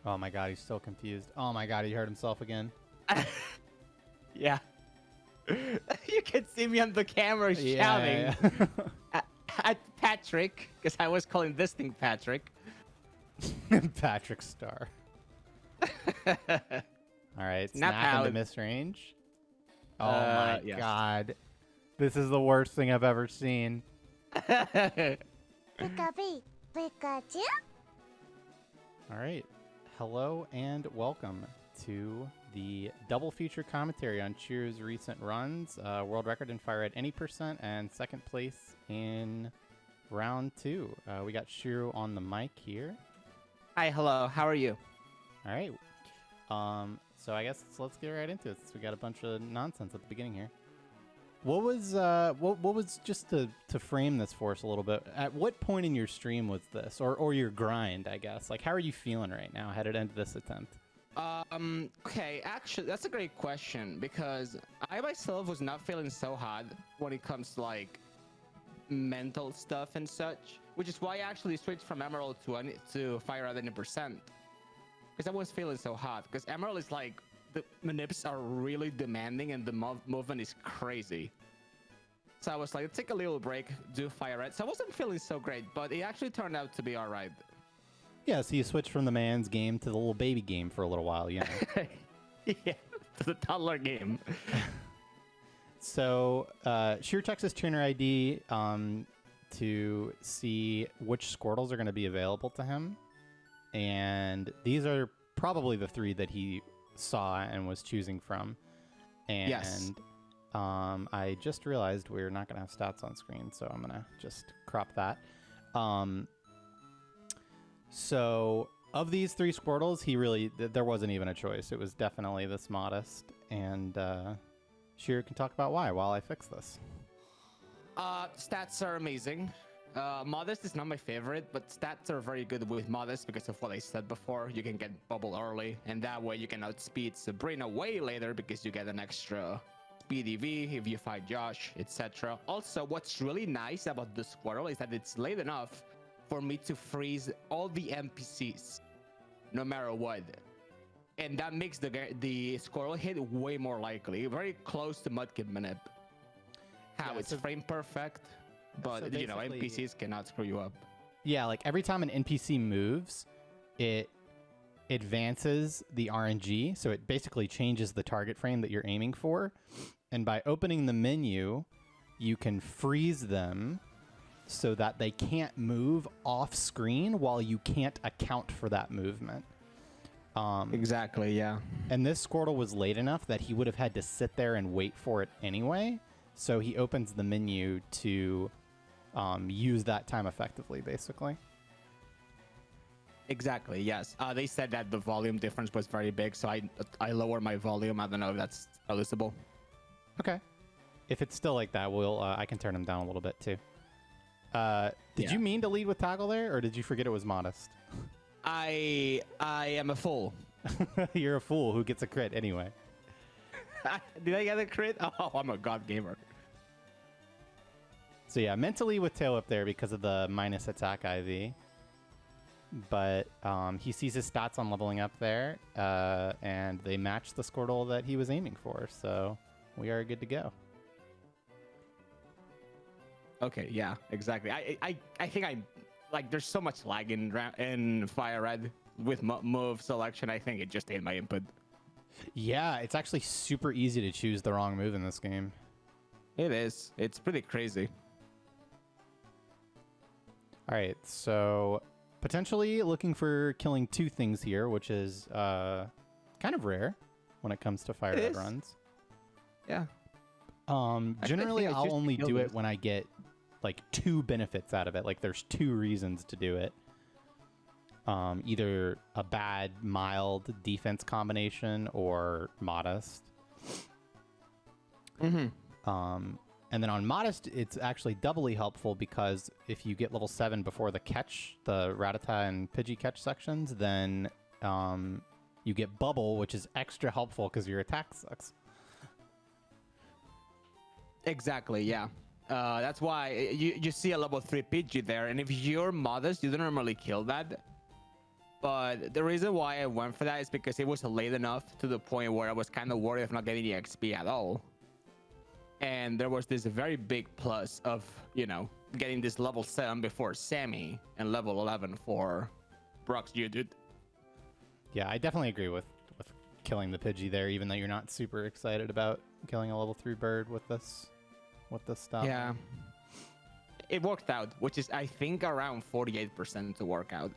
Oh my god, he's so confused. Oh my god, he hurt himself again. Yeah. You can see me on the camera shouting Yeah. at Patrick, because I was calling this thing Patrick. Patrick Star. All right, Snap snap into out. miss range. Oh my yes. god. This is the worst thing I've ever seen. Pikachu, Pikachu. All right. Hello and welcome to the double feature commentary on Shiru's recent runs. World record in FireRed any percent and second place in round 2. We got Shiru on the mic here. Hi, hello. How are you? All right. So I guess let's get right into it since we got a bunch of nonsense at the beginning here. What was what was just to frame this for us a little bit? At what point in your stream was this, or your grind? I guess. Like, how are you feeling right now headed into this attempt? Okay, actually, that's a great question because I myself was not feeling so hot when it comes to like mental stuff and such, which is why I actually switched from Emerald to FireRed 100%. Because I was feeling so hot. Because Emerald is like the manips are really demanding and the movement is crazy. So I was like, take a little break, do FireRed. So I wasn't feeling so great, but it actually turned out to be all right. Yeah, so you switched from the man's game to the little baby game for a little while, you know. Yeah, to the toddler game. So, Shiru checks his trainer ID to see which Squirtles are going to be available to him. And these are probably the 3 that he saw and was choosing from. And yes. I just realized we're not going to have stats on screen, so I'm going to just crop that. So, of these 3 Squirtles, there wasn't even a choice. It was definitely this Modest. And Shiru can talk about why while I fix this. Stats are amazing. Modest is not my favorite, but stats are very good with Modest because of what I said before. You can get bubble early, and that way you can outspeed Sabrina way later because you get an extra speed EV if you fight Josh, etc. Also, what's really nice about the Squirtle is that it's late enough for me to freeze all the NPCs, no matter what. And that makes the Squirtle hit way more likely, very close to Mudkip Manip. How it's frame perfect. But, you know, NPCs cannot screw you up. Yeah, like every time an NPC moves, it advances the RNG. So it basically changes the target frame that you're aiming for. And by opening the menu, you can freeze them so that they can't move off screen while you can't account for that movement. Exactly, yeah. And this Squirtle was late enough that he would have had to sit there and wait for it anyway. So he opens the menu to use that time effectively, basically. Exactly, yes. They said that the volume difference was very big, so I lowered my volume. I don't know if that's noticeable. Okay. If it's still like that, I can turn him down a little bit too. Did you mean to lead with Toggle there, or did you forget it was Modest? I am a fool. You're a fool who gets a crit anyway. Did I get a crit? Oh, I'm a god gamer. So yeah, mentally with Tail up there because of the minus attack IV. But he sees his stats on leveling up there, and they match the Squirtle that he was aiming for. So we are good to go. Okay, yeah, exactly. I think there's so much lag in FireRed with move selection. I think it just ate my input. Yeah, it's actually super easy to choose the wrong move in this game. It is. It's pretty crazy. All right, so potentially looking for killing 2 things here, which is kind of rare when it comes to FireRed runs. Yeah. Generally, I'll only do it when I get like 2 benefits out of it. Like there's 2 reasons to do it. Either a bad, mild defense combination or Modest. Mm-hmm. And then on Modest, it's actually doubly helpful because if you get level 7 before the catch, the Rattata and Pidgey catch sections, then you get Bubble, which is extra helpful because your attack sucks. Exactly, yeah. That's why you see a level 3 Pidgey there, and if you're Modest, you don't normally kill that. But the reason why I went for that is because it was late enough to the point where I was kind of worried of not getting the XP at all. And there was this very big plus of, you know, getting this level 7 before Sammy and level 11 for Brock's dude. Yeah, I definitely agree with killing the Pidgey there, even though you're not super excited about killing a level 3 bird with this stuff. Yeah. It worked out, which is, I think, around 48% to work out.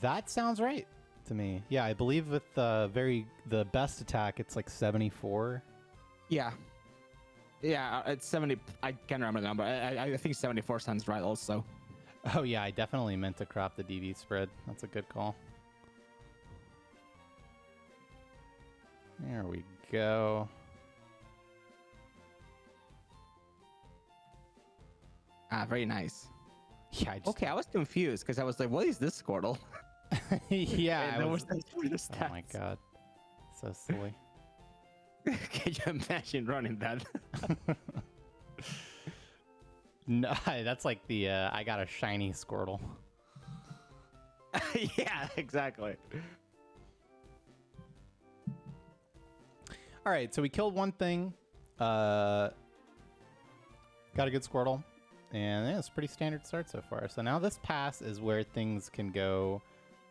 That sounds right to me. Yeah, I believe with the best attack, it's like 74. Yeah. Yeah, it's 70. I can't remember the number. I think 74 sounds right also. Oh, yeah, I definitely meant to crop the DV spread. That's a good call. There we go. Ah, very nice. Yeah. Okay, I was confused because I was like, "What is this Squirtle?" Yeah. And was oh my god, so silly. Can you imagine running that? No, that's like the I got a shiny Squirtle. Yeah, exactly. All right, so we killed one thing. Got a good Squirtle. And yeah, it's pretty standard start so far. So now this pass is where things can go.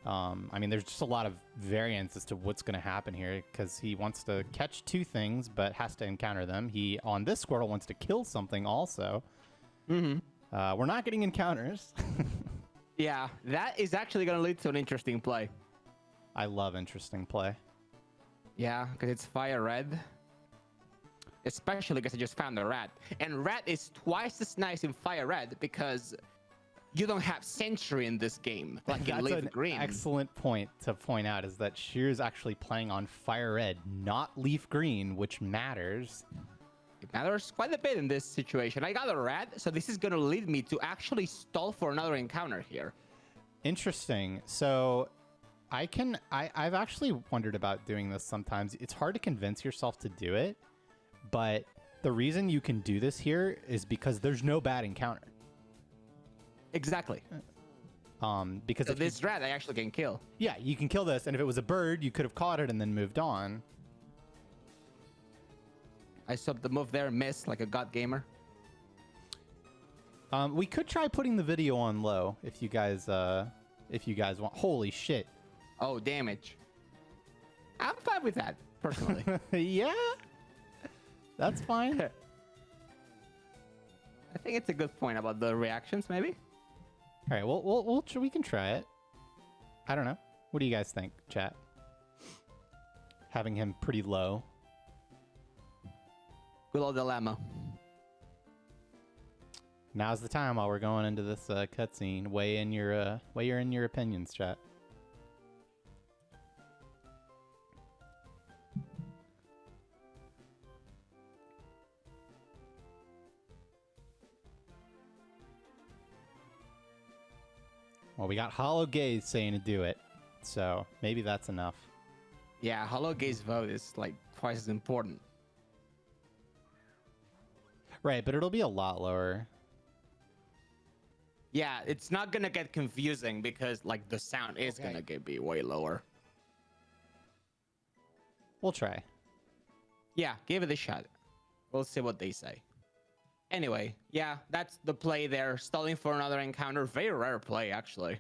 I mean, there's just a lot of variance as to what's going to happen here because he wants to catch 2 things, but has to encounter them. He, on this Squirtle, wants to kill something also. Mm-hmm. We're not getting encounters. Yeah, that is actually going to lead to an interesting play. I love interesting play. Yeah, because it's FireRed. Especially because I just found a rat. And rat is twice as nice in FireRed because you don't have Sentry in this game. Like in Leaf Green. Excellent point to point out is that Shiru is actually playing on FireRed, not Leaf Green, which matters. It matters quite a bit in this situation. I got a rat, so this is going to lead me to actually stall for another encounter here. Interesting. So I've actually wondered about doing this sometimes. It's hard to convince yourself to do it. But the reason you can do this here is because there's no bad encounter. Exactly. Because so this rat I actually can kill. Yeah, you can kill this, and if it was a bird, you could have caught it and then moved on. I subbed the move there, missed like a god gamer. We could try putting the video on low if you guys want. Holy shit! Oh, damage. I'm fine with that personally. Yeah. That's fine. I think it's a good point about the reactions, maybe. All right, we can try it. I don't know. What do you guys think, chat? Having him pretty low. Good old dilemma. Now's the time while we're going into this cutscene. Weigh in your opinions, chat. Well, we got Hollow Gaze saying to do it, so maybe that's enough. Yeah, Hollow Gaze vote is like twice as important. Right, but it'll be a lot lower. Yeah, it's not gonna get confusing because like the sound is gonna be way lower. We'll try. Yeah, give it a shot. We'll see what they say. Anyway, yeah, that's the play there. Stalling for another encounter. Very rare play, actually.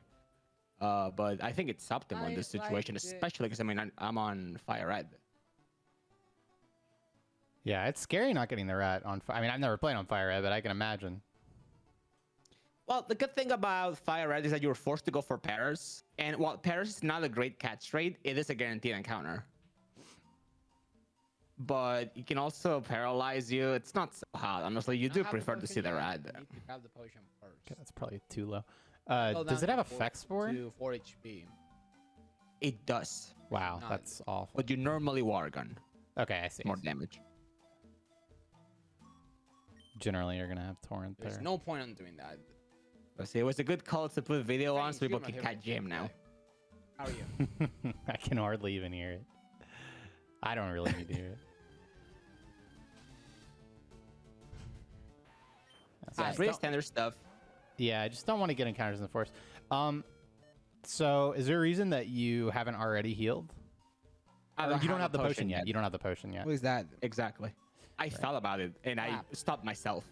But I think it's optimal in this situation, especially because, I mean, I'm on FireRed. Yeah, it's scary not getting the rat on fire. I mean, I've never played on FireRed, but I can imagine. Well, the good thing about FireRed is that you're forced to go for pairs. And while pairs is not a great catch rate, it is a guaranteed encounter. But it can also paralyze you. It's not so hot. Honestly, you do prefer to see the rat. You need to have the potion first. Okay, that's probably too low. Well, does it down have to effect spore? To 4 HP. It does. Wow, Not that's awful. But you normally war gun. Okay, I see. More damage. Generally, you're gonna have torrent There's there. no point on doing that. But see, it was a good call to put video on so people Thanks, can you're my catch hero. Jam now. How are you? I can hardly even hear it. I don't really need to hear it. Yeah, it's pretty standard stuff. Yeah, I just don't want to get encounters in the forest. So, is there a reason that you haven't already healed? Or you don't have the potion yet. You don't have the potion yet. What is that? Exactly. I thought about it and I Crap. stopped myself.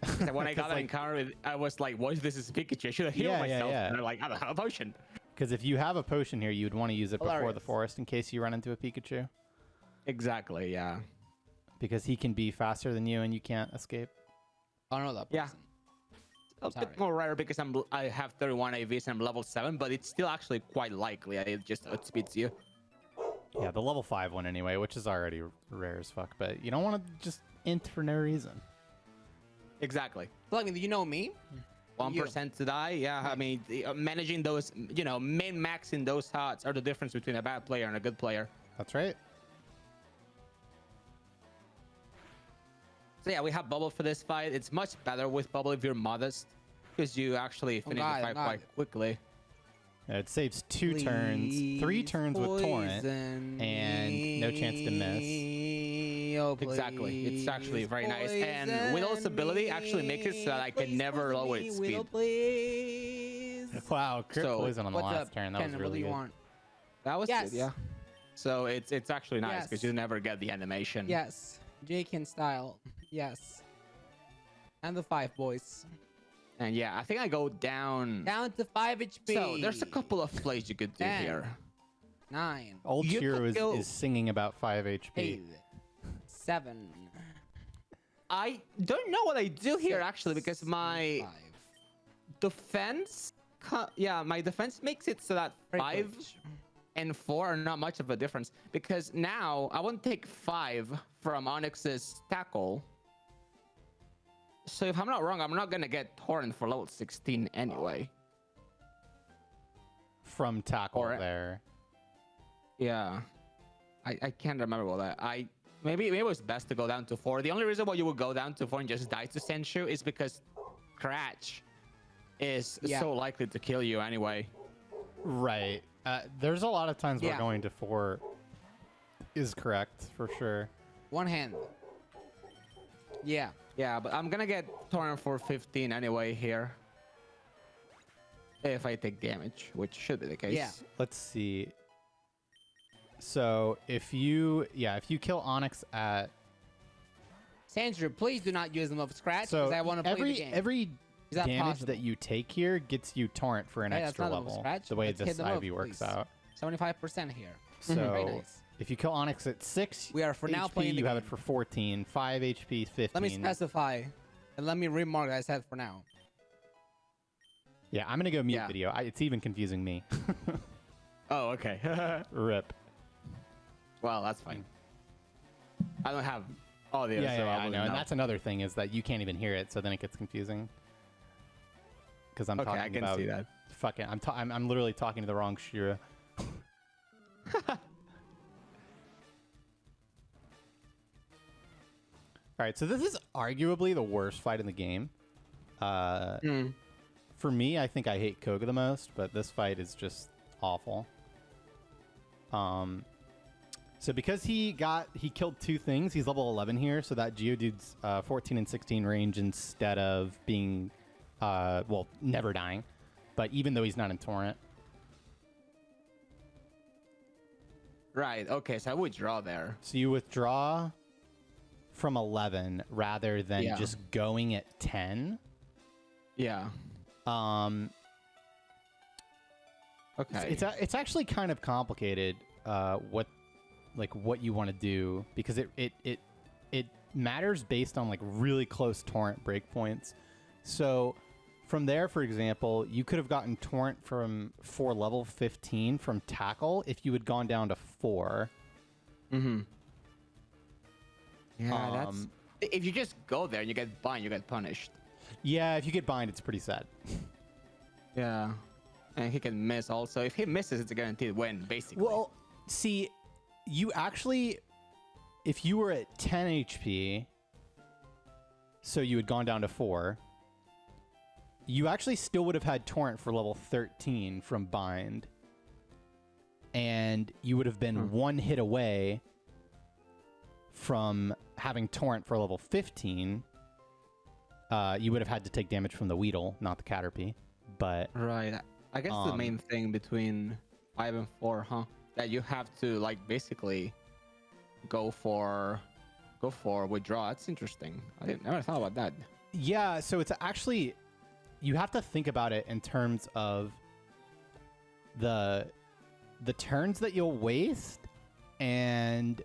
'Cause when I got that encounter, I was like, "What is this? Is Pikachu? I should have healed Yeah, myself." yeah. And they're like, "I don't have a potion." Because if you have a potion here, you'd want to use it before the Hilarious. forest in case you run into a Pikachu. Exactly. Yeah. Because he can be faster than you and you can't escape. Oh no, that Yeah. person. A Sorry. bit more rare because I have 31 AVs and I'm level 7, but it's still actually quite likely. It just outspeeds you. Yeah, the level 5 one anyway, which is already rare as fuck. But you don't want to just int for no reason. Exactly. So, I mean, you know me. 1% to die. Yeah, I mean, managing those, min maxing those hearts are the difference between a bad player and a good player. That's right. So yeah, we have bubble for this fight. It's much better with bubble if you're modest, because you actually finish the fight quite quickly. Yeah, it saves 2 turns, 3 turns with Torrent, and no chance to miss. Oh, Exactly. It's actually very nice. And poison Widow's ability actually makes it so that I can Please never poison lower me, its Widow, speed. please. Wow, crit So, poison on the What's last up, turn. That Ken? was What do really you good. want? That was Yes. good, yeah. So it's actually nice because Yes. you never get the animation. Yes. Jakin style. Yes. And the 5 boys. And yeah, I think I go down. Down to 5 HP. So there's a couple of plays you could do 10. here. 9. Old You Shiru could go- is singing about 5 HP. 8. 7. I don't know what I do here 6, actually because my 5. defense, my defense makes it so that 5 Privilege. and 4 are not much of a difference because now I won't take 5 from Onyx's tackle. So if I'm not wrong, I'm not gonna get Torrent for level 16 anyway. From tackle Or- there. Yeah, I can't remember what maybe it was best to go down to 4. The only reason why you would go down to 4 and just die to Senshu is because Cratch is Yeah. so likely to kill you anyway. Right. There's a lot of times where Yeah. going to 4 is correct, for sure. 1 hand. Yeah. Yeah, but I'm gonna get Torrent for 15 anyway here. If I take damage, which should be the case. Yeah. Let's see. So if you kill Onyx at Sandra, please do not use them of scratch so because I want to play the game. every Is that damage possible? that you take here gets you Torrent for an Hey, that's extra not a level. scratch. The way Let's this hit them up, IV works please. out. 75% here. So Very nice. if you kill Onyx at 6 We are for now HP, playing the you have it game. for 14, 5 HP, 15. Let me specify and let me remark that I said for now. Yeah, I'm gonna go mute Yeah. video. It's even confusing me. Oh, okay. Rip. Well, that's fine. I don't have audio, Yeah, so yeah, I I wouldn't know. know. And that's another thing is that you can't even hear it, so then it gets confusing. Because I'm Okay, talking I can about see that. fucking. I'm literally talking to the wrong Shiru. All right, so this is arguably the worst fight in the game. For me, I think I hate Koga the most, but this fight is just awful. So because he killed 2 things, he's level 11 here, so that Geodude's 14 and 16 range instead of being, never dying, but even though he's not in Torrent. Right, okay, so I would draw there. So you withdraw from 11 rather than Yeah. just going at 10. Yeah. Okay. It's actually kind of complicated what you want to do because it matters based on like really close Torrent breakpoints. So from there, for example, you could have gotten Torrent for level 15 from tackle if you had gone down to 4. Mm-hmm. Yeah, that's... Um, If you just go there and you get bind, you get punished. Yeah, if you get bind, it's pretty sad. Yeah. And he can miss also. If he misses, it's a guaranteed win, basically. Well, see, you actually, if you were at 10 HP, so you had gone down to 4, you actually still would have had Torrent for level 13 from bind. And you would have been 1 hit away from having Torrent for level 15. You would have had to take damage from the Weedle, not the Caterpie. But Right. I guess the main thing between 5 and 4, huh? That you have to like basically go for withdraw. That's interesting. I never thought about that. Yeah, so it's actually, you have to think about it in terms of the turns that you'll waste and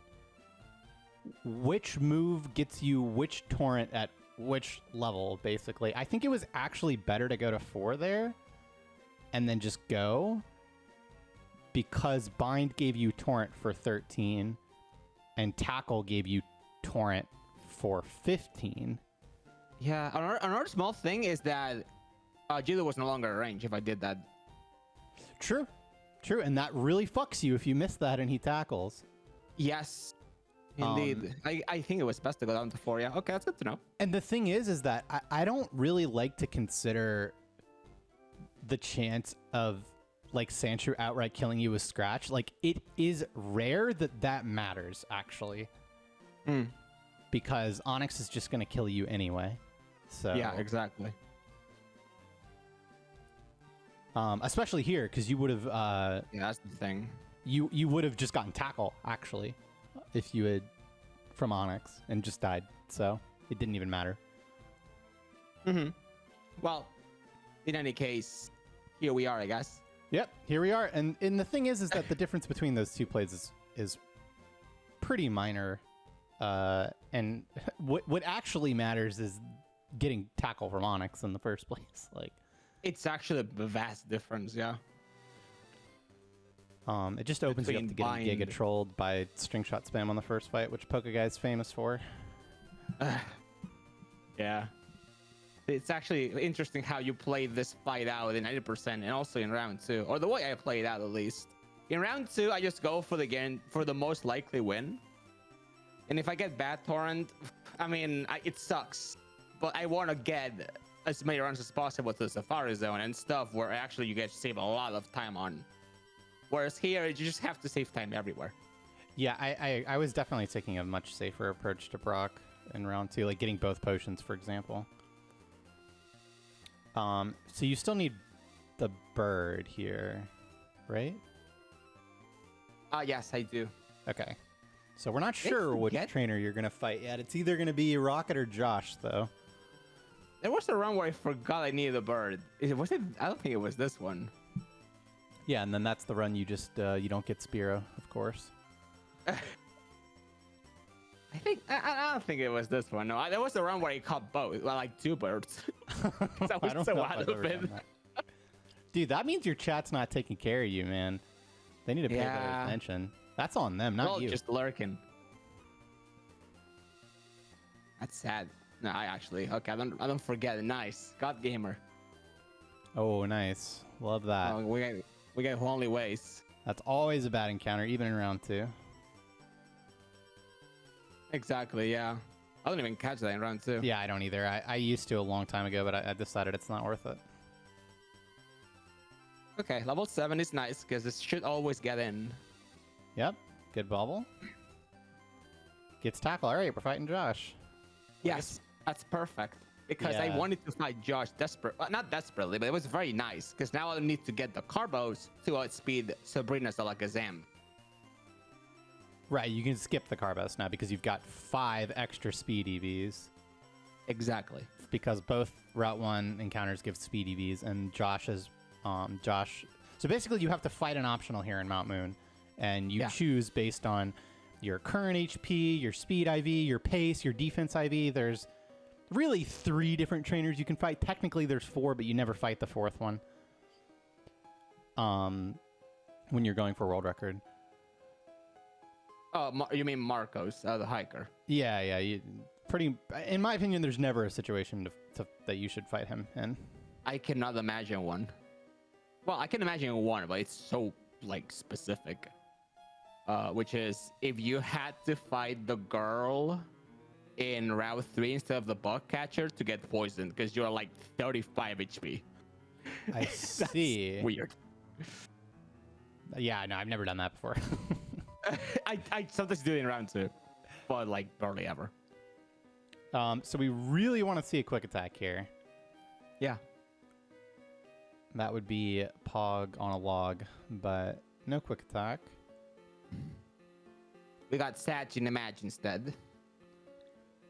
which move gets you which torrent at which level, basically. I think it was actually better to go to 4 there and then just go, because Bind gave you torrent for 13 and Tackle gave you torrent for 15. Yeah, another small thing is that Jiru was no longer in range if I did that. True, and that really fucks you if you miss that and he tackles. Yes, indeed. I think it was best to go down to 4. Yeah, okay, that's good to know. And the thing is that I don't really like to consider the chance of like Sandshrew outright killing you with Scratch. Like, it is rare that matters, actually. Because Onyx is just going to kill you anyway. So yeah, exactly. Especially here, because you would have... yeah, that's the thing. You would have just gotten Tackle, actually, if you had from Onyx and just died. So it didn't even matter. Well, in any case, here we are, I guess. Yep, here we are. And the thing is that the difference between those two plays is pretty minor. And what actually matters is getting Tackle from Onyx in the first place. Like, it's actually a vast difference, yeah. It just opens you up to getting Giga trolled by string shot spam on the first fight, which Poke is famous for. Yeah. It's actually interesting how you played this fight out in 90% and also in round 2, or the way I played out at least. In round 2, I just go for the most likely win. And if I get bad torrent, I mean, it sucks. But I want to get as many runs as possible to the Safari Zone and stuff where actually you get to save a lot of time on. Whereas here, you just have to save time everywhere. Yeah, I was definitely taking a much safer approach to Brock in round 2, like getting both potions, for example. So you still need the bird here, right? Yes, I do. Okay. So we're not sure which trainer you're going to fight yet. It's either going to be Rocket or Josh, though. There was a run where I forgot I needed a bird. Was it? I don't think it was this one. Yeah, and then that's the run you just, you don't get Spearow, of course. I don't think it was this one. No, there was a run where he caught both, well, like 2 birds. That was so out of it. Dude, that means your chat's not taking care of you, man. They need to pay better attention. That's on them, not you. Just lurking. That's sad. No, okay. I don't forget it. Nice, God Gamer. Oh, nice. Love that. Oh, we get only ways. That's always a bad encounter, even in round 2. Exactly, yeah. I don't even catch that in round 2. Yeah, I don't either. I used to a long time ago, but I decided it's not worth it. Okay, level 7 is nice because it should always get in. Yep, good bubble. Gets Tackle. All right, we're fighting Josh. Yes, that's perfect. Because I wanted to fight Josh not desperately, but it was very nice. Because now I need to get the Carbos to outspeed Sabrina's Alakazam. Right, you can skip the Carbos now because you've got 5 extra speed EVs. Exactly. Because both Route 1 encounters give speed EVs, and Josh's Josh. So basically, you have to fight an optional here in Mount Moon, and you choose based on your current HP, your speed IV, your pace, your defense IV. There's really 3 different trainers you can fight. Technically, there's 4, but you never fight the 4th one. When you're going for world record. Oh, you mean Marcos, the hiker? Yeah. In my opinion, there's never a situation that you should fight him in. I cannot imagine one. Well, I can imagine one, but it's so like specific. Which is if you had to fight the girl in Route 3 instead of the bug catcher to get poisoned because you're like 35 HP. I see. Weird. Yeah, no, I've never done that before. I sometimes do it in round 2, but like barely ever. So we really want to see a quick attack here. Yeah. That would be Pog on a log, but no quick attack. We got Satch and Imagine instead.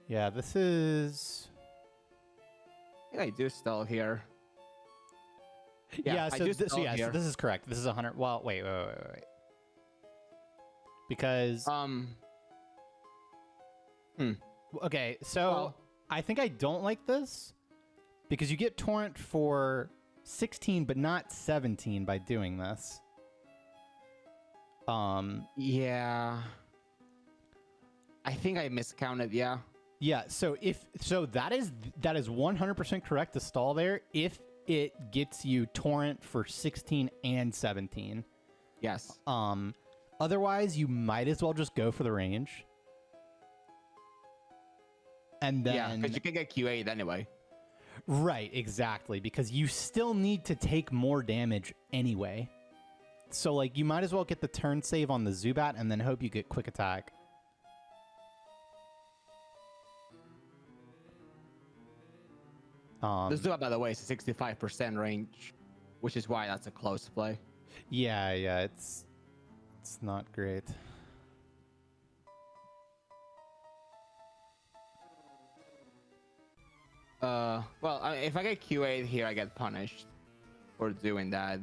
Yeah, this is... I think I do still here. Yeah, I so, do so still yeah, here. so this is correct. This is 100... Well, wait. Because... Okay, so Well- I think I don't like this because you get torrent for 16 but not 17 by doing this. Yeah. I think I miscounted, yeah. Yeah, so that is 100% correct to stall there if it gets you torrent for 16 and 17. Yes. Otherwise you might as well just go for the range. And then Yeah, because you can get QA'd anyway. Right, exactly, because you still need to take more damage anyway. So, like, you might as well get the turn save on the Zubat and then hope you get quick attack. The Zubat, by the way, is a 65% range, which is why that's a close play. Yeah, it's not great. Well, if I get QA'd here, I get punished for doing that.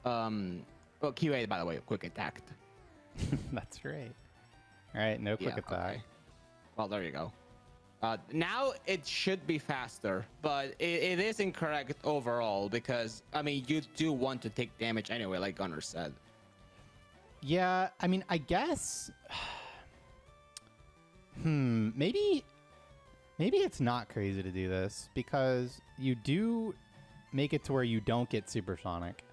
Well, QA'd, by the way, quick attacked. That's right. All right, no quick attack. Okay. Well, there you go. Now it should be faster, but it is incorrect overall because, I mean, you do want to take damage anyway, like Gunner said. Yeah, I mean, I guess... maybe it's not crazy to do this because you do make it to where you don't get supersonic.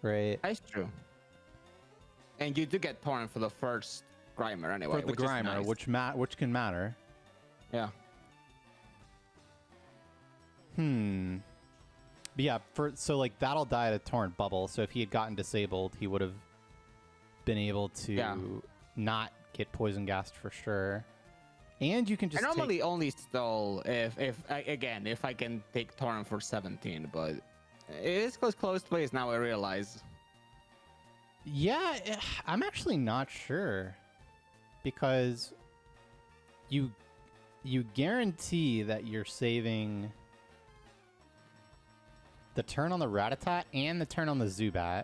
Right? That's true. And you do get torrent for the first Grimer anyway. For the Grimer, is nice. which can matter. Yeah. But yeah, so like that'll die at a torrent bubble. So if he had gotten disabled, he would have been able to not get poison gassed for sure. And you can just I normally only stall if I can take torrent for 17, but it is close plays now. I realize. Yeah, I'm actually not sure because you guarantee that you're saving the turn on the Rattata and the turn on the Zubat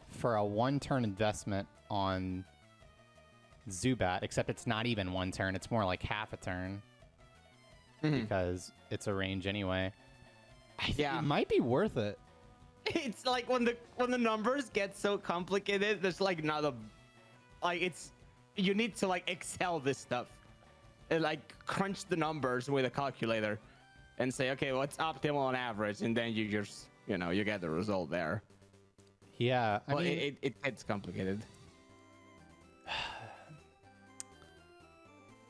for a one-turn investment on Zubat, except it's not even one turn. It's more like half a turn because it's a range anyway. Yeah. It might be worth it. It's like when the numbers get so complicated, there's like you need to like excel this stuff and like crunch the numbers with a calculator and say, okay, what's optimal on average, and then you just you get the result there. Yeah, I mean, it gets complicated.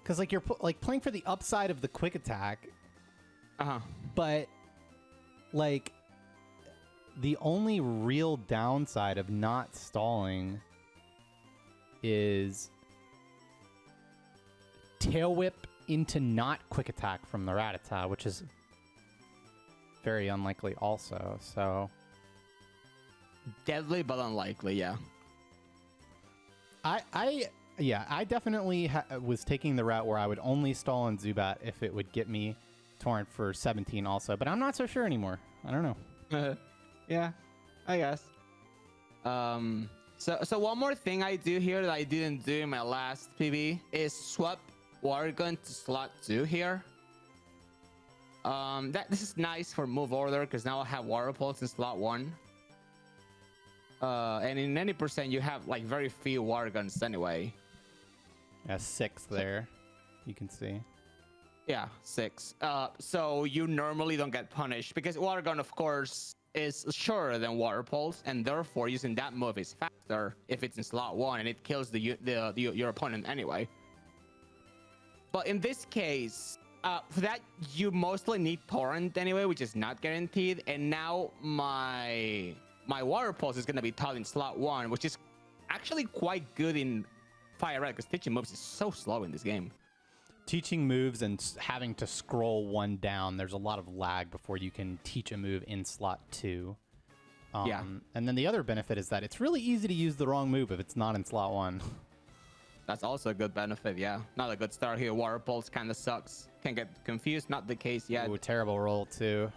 Because like you're like playing for the upside of the quick attack, but like the only real downside of not stalling is tail whip into not quick attack from the Rattata, which is very unlikely also. So deadly but unlikely, yeah. I definitely was taking the route where I would only stall on Zubat if it would get me torrent for 17 also, but I'm not so sure anymore. I don't know. Yeah, I guess. So one more thing I do here that I didn't do in my last PB is swap Water Gun to slot 2 here. This is nice for move order because now I have Water Pulse in slot 1. And in any percent you have like very few Water Guns anyway. Yeah, 6 there. You can see. Yeah, 6. So you normally don't get punished because Water Gun, of course, is shorter than Water Pulse, and therefore using that move is faster if it's in slot 1 and it kills your opponent anyway. But in this case, for that you mostly need Torrent anyway, which is not guaranteed. And now my Water Pulse is gonna be taught in slot 1, which is actually quite good in FireRed because teaching moves is so slow in this game. teaching moves and having to scroll one down, there's a lot of lag before you can teach a move in slot 2. Yeah. And then the other benefit is that it's really easy to use the wrong move if it's not in slot 1. That's also a good benefit, yeah. Not a good start here. Water Pulse kind of sucks. Can get confused. Not the case yet. Ooh, terrible roll, too.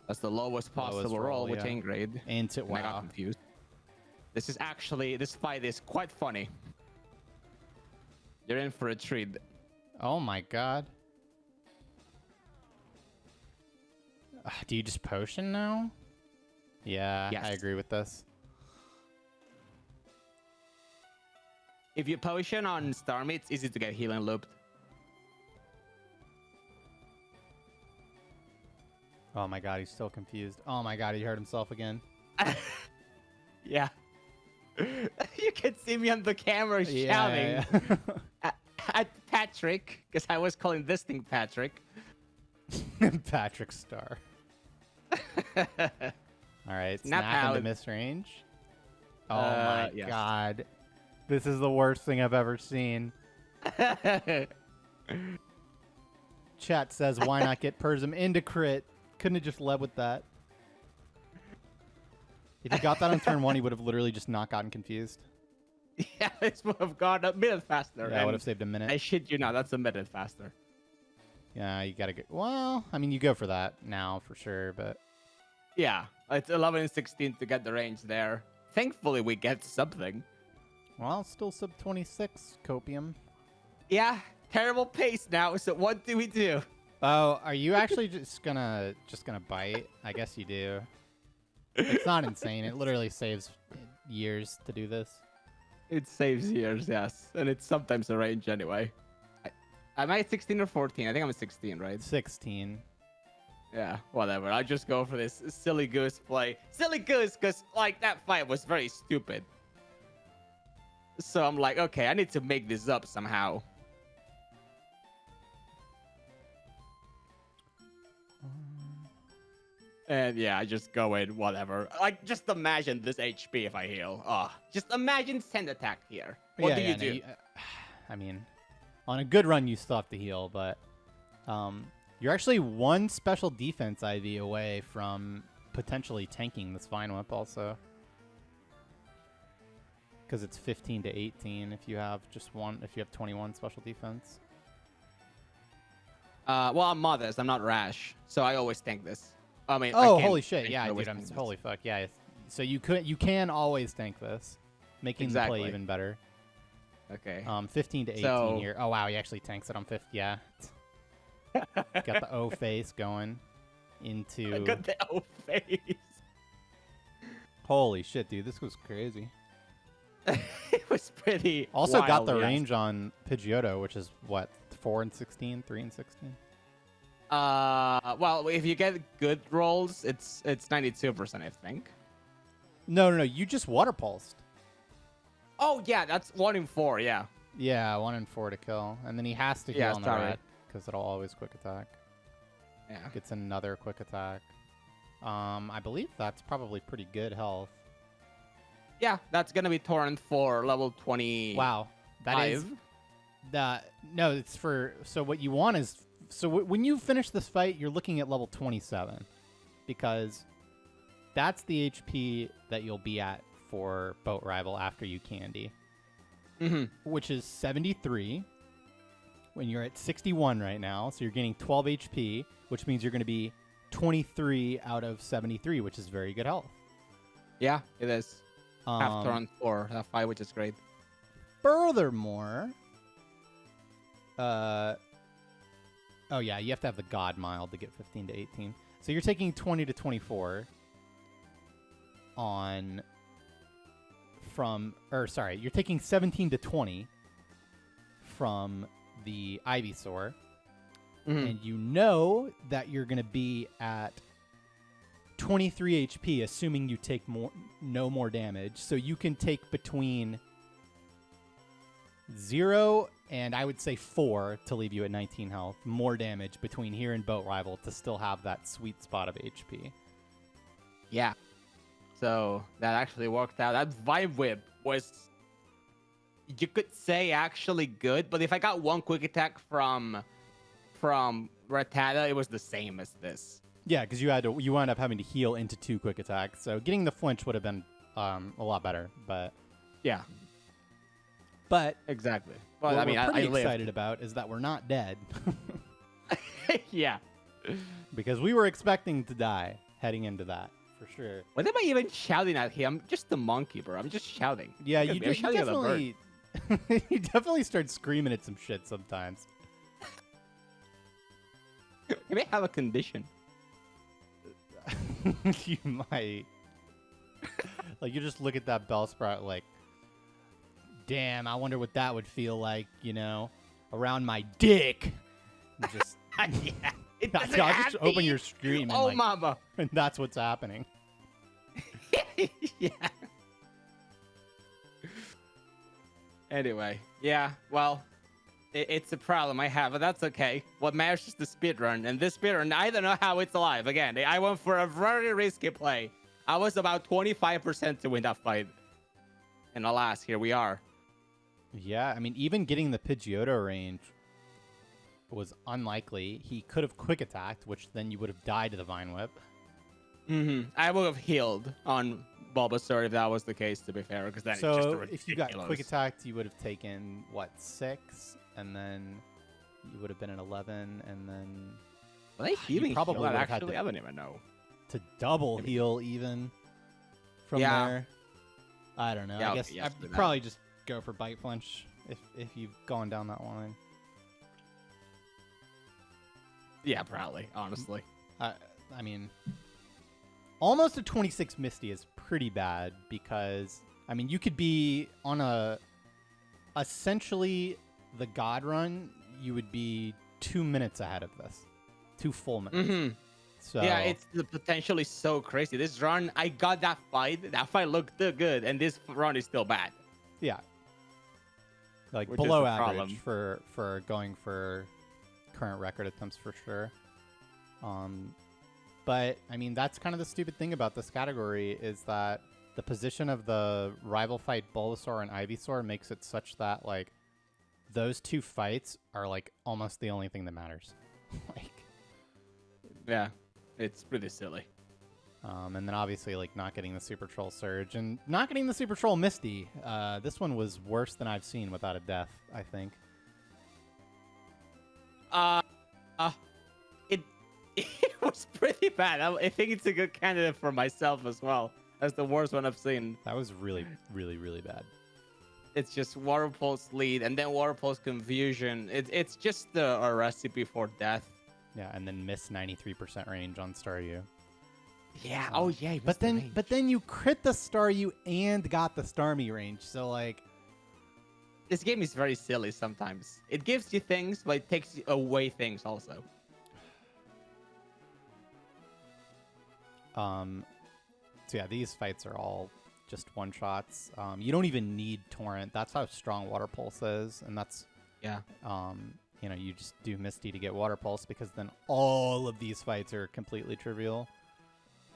That's the lowest possible roll, which yeah. ain't great. Ain't it? And I got Wow. confused. This fight is quite funny. You're in for a treat. Oh my god. Do you just potion now? Yeah, Yes. I agree with this. If you potion on Starmie, it's easy to get healing looped. Oh my god, he's still confused. Oh my god, he hurt himself again. Yeah. You can see me on the camera shouting at Patrick, because I was calling this thing Patrick. Patrick Star. Alright, Snap snap into out. misrange. Oh my yes. god. This is the worst thing I've ever seen. Chat says, why not get Persm into crit? Couldn't have just led with that. If he got that on turn 1, he would have literally just not gotten confused. Yeah, this would have gone a minute faster. Yeah, I would have saved a minute. I shit you not, that's a minute faster. Yeah, you gotta get... Well, I mean, you go for that now for sure, but... Yeah, it's 11 and 16 to get the range there. Thankfully, we get something. Well, still sub 26, Copium. Yeah, terrible pace now, so what do we do? Oh, are you actually just gonna bite? I guess you do. It's not insane. It literally saves years to do this. It saves years, yes. And it's sometimes a range anyway. Am I 16 or 14? I think I'm 16, right? 16. Yeah, whatever. I just go for this silly goose play. Silly goose, because, like, that fight was very stupid. So I'm like, okay, I need to make this up somehow. And yeah, I just go in, whatever. Like, just imagine this HP if I heal. Oh, just imagine send attack here. What do you do? I mean, on a good run, you still have to heal, but you're actually one special defense IV away from potentially tanking this Vine Whip also. Because it's 15 to 18 if you have just one, if you have 21 special defense. Well, I'm modest. I'm not rash. So I always tank this. I mean, Oh, I can holy shit! tank Yeah, always dude, I'm tank this. holy fuck. Yeah, so you can always tank this, making the Exactly. play even better. Okay. 15 to 18 So- here. Oh wow, he actually tanks it on 5th. Yeah. Got the O face going into. I got the O face. Holy shit, dude, this was crazy. It was pretty. Also got wild, the yes. range on Pidgeotto, which is what, 4 and 16, 3 and 16. Well, if you get good rolls, it's 92%, I think. No, you just water pulsed. Oh yeah, that's 1 in 4. Yeah. Yeah, 1 and 4 to kill, and then he has to heal Yeah, on the sorry. rat because it'll always quick attack. Yeah. Gets another quick attack. I believe that's probably pretty good health. Yeah, that's gonna be torrent for level 20. Wow, that is no. It's for so what you want is so when you finish this fight, you're looking at level 27 because that's the HP that you'll be at for Boat Rival after you candy, which is 73. When you're at 61 right now, so you're gaining 12 HP, which means you're going to be 23 out of 73, which is very good health. Yeah, it is. Half torrent 4, half 5, which is great. Furthermore, oh yeah, you have to have the God Mild to get 15 to 18. So you're taking 20 to 24 on you're taking 17 to 20 from the Ivysaur, and you know that you're going to be at 23 HP, assuming you take no more damage. So you can take between 0 and I would say 4 to leave you at 19 health. More damage between here and Boat Rival to still have that sweet spot of HP. Yeah. So that actually worked out. That Vibe Whip was you could say actually good, but if I got one quick attack from Rattata, it was the same as this. Yeah, because you wound up having to heal into 2 quick attacks, so getting the flinch would have been a lot better. But Yeah, exactly. Well, what I mean, we're pretty I lived. excited about is that we're not dead, Yeah. because we were expecting to die heading into that for sure. What am I even shouting at him? I'm just a monkey, bro. I'm just shouting. Yeah, I'm you shouting at a bird. definitely you definitely start screaming at some shit sometimes. You may have a condition. You might. Like, you just look at that Bellsprout like, damn, I wonder what that would feel like, around my dick. And just, Yeah. It I'll doesn't just have to open be- your stream and, Oh, like, mama. and that's what's happening. Yeah. Anyway, yeah, well, it's a problem I have, but that's okay. What matters is the speedrun, and this speedrun, I don't know how it's alive. Again, I went for a very risky play. I was about 25% to win that fight. And alas, here we are. Yeah, I mean, even getting the Pidgeotto range was unlikely. He could have quick attacked, which then you would have died to the Vine Whip. I would have healed on Bulbasaur if that was the case, to be fair, because then it's just So a if you got ridiculous- quick attacked, you would have taken, 6? And then you would have been at 11, and then Were they healing? probably Heal? would have had Actually, to- I don't even know. to double Maybe. heal even from Yeah. there. I don't know. Yeah, I guess okay, yes, I'd do that. probably just go for Bite Flinch if you've gone down that line. Yeah, probably, honestly. I mean, almost a 26 Misty is pretty bad because, I mean, you could be on essentially the God run, you would be 2 minutes ahead of this. 2 full minutes. So Yeah, it's potentially so crazy. This run, I got that fight. That fight looked good, and this run is still bad. yeah. Like Which is below the average problem. for going for current record attempts for sure. But I mean, that's kind of the stupid thing about this category is that the position of the rival fight Bulbasaur and Ivysaur makes it such that like those 2 fights are like almost the only thing that matters. Like, Yeah, it's pretty silly. and then obviously like not getting the Super Troll Surge and not getting the Super Troll Misty. This one was worse than I've seen without a death, I think. It was pretty bad. I think it's a good candidate for myself as well. That's the worst one I've seen. That was really, really, really bad. It's just Water Pulse lead and then Water Pulse confusion. It's just a recipe for death. Yeah, and then miss 93% range on Staryu. Yeah. Oh yeah. he But missed the then range. you crit the Staryu and got the Starmie range. So like, This game is very silly sometimes. It gives you things, but it takes away things also. so yeah, these fights are all just one shots. You don't even need Torrent. That's how strong Water Pulse is, and that's Yeah. you just do Misty to get Water Pulse because then all of these fights are completely trivial.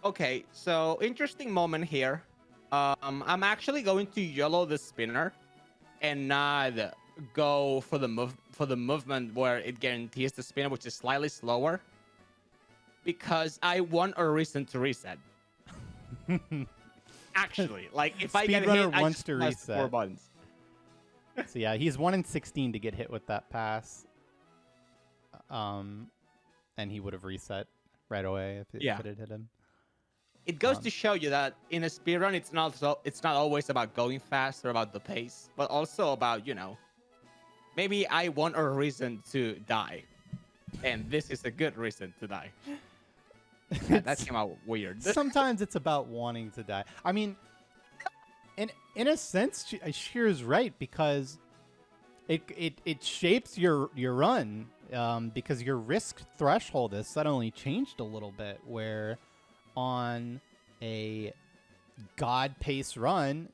Okay, so interesting moment here. I'm actually going to yellow the spinner and not go for the movement where it guarantees the spinner, which is slightly slower, because I want a reason to reset. Actually, like if I get Speedrunner hit, I wants just to press reset. 4 buttons. So yeah, he's 1 in 16 to get hit with that pass. And he would have reset right away if it had hit him. It goes to show you that in a speedrun, it's not always about going fast or about the pace, but also about, maybe I want a reason to die. And this is a good reason to die. Yeah, that came out weird. Sometimes it's about wanting to die. I mean, in a sense, Shiru's right because it shapes your run because your risk threshold is suddenly changed a little bit. Where on a god pace run,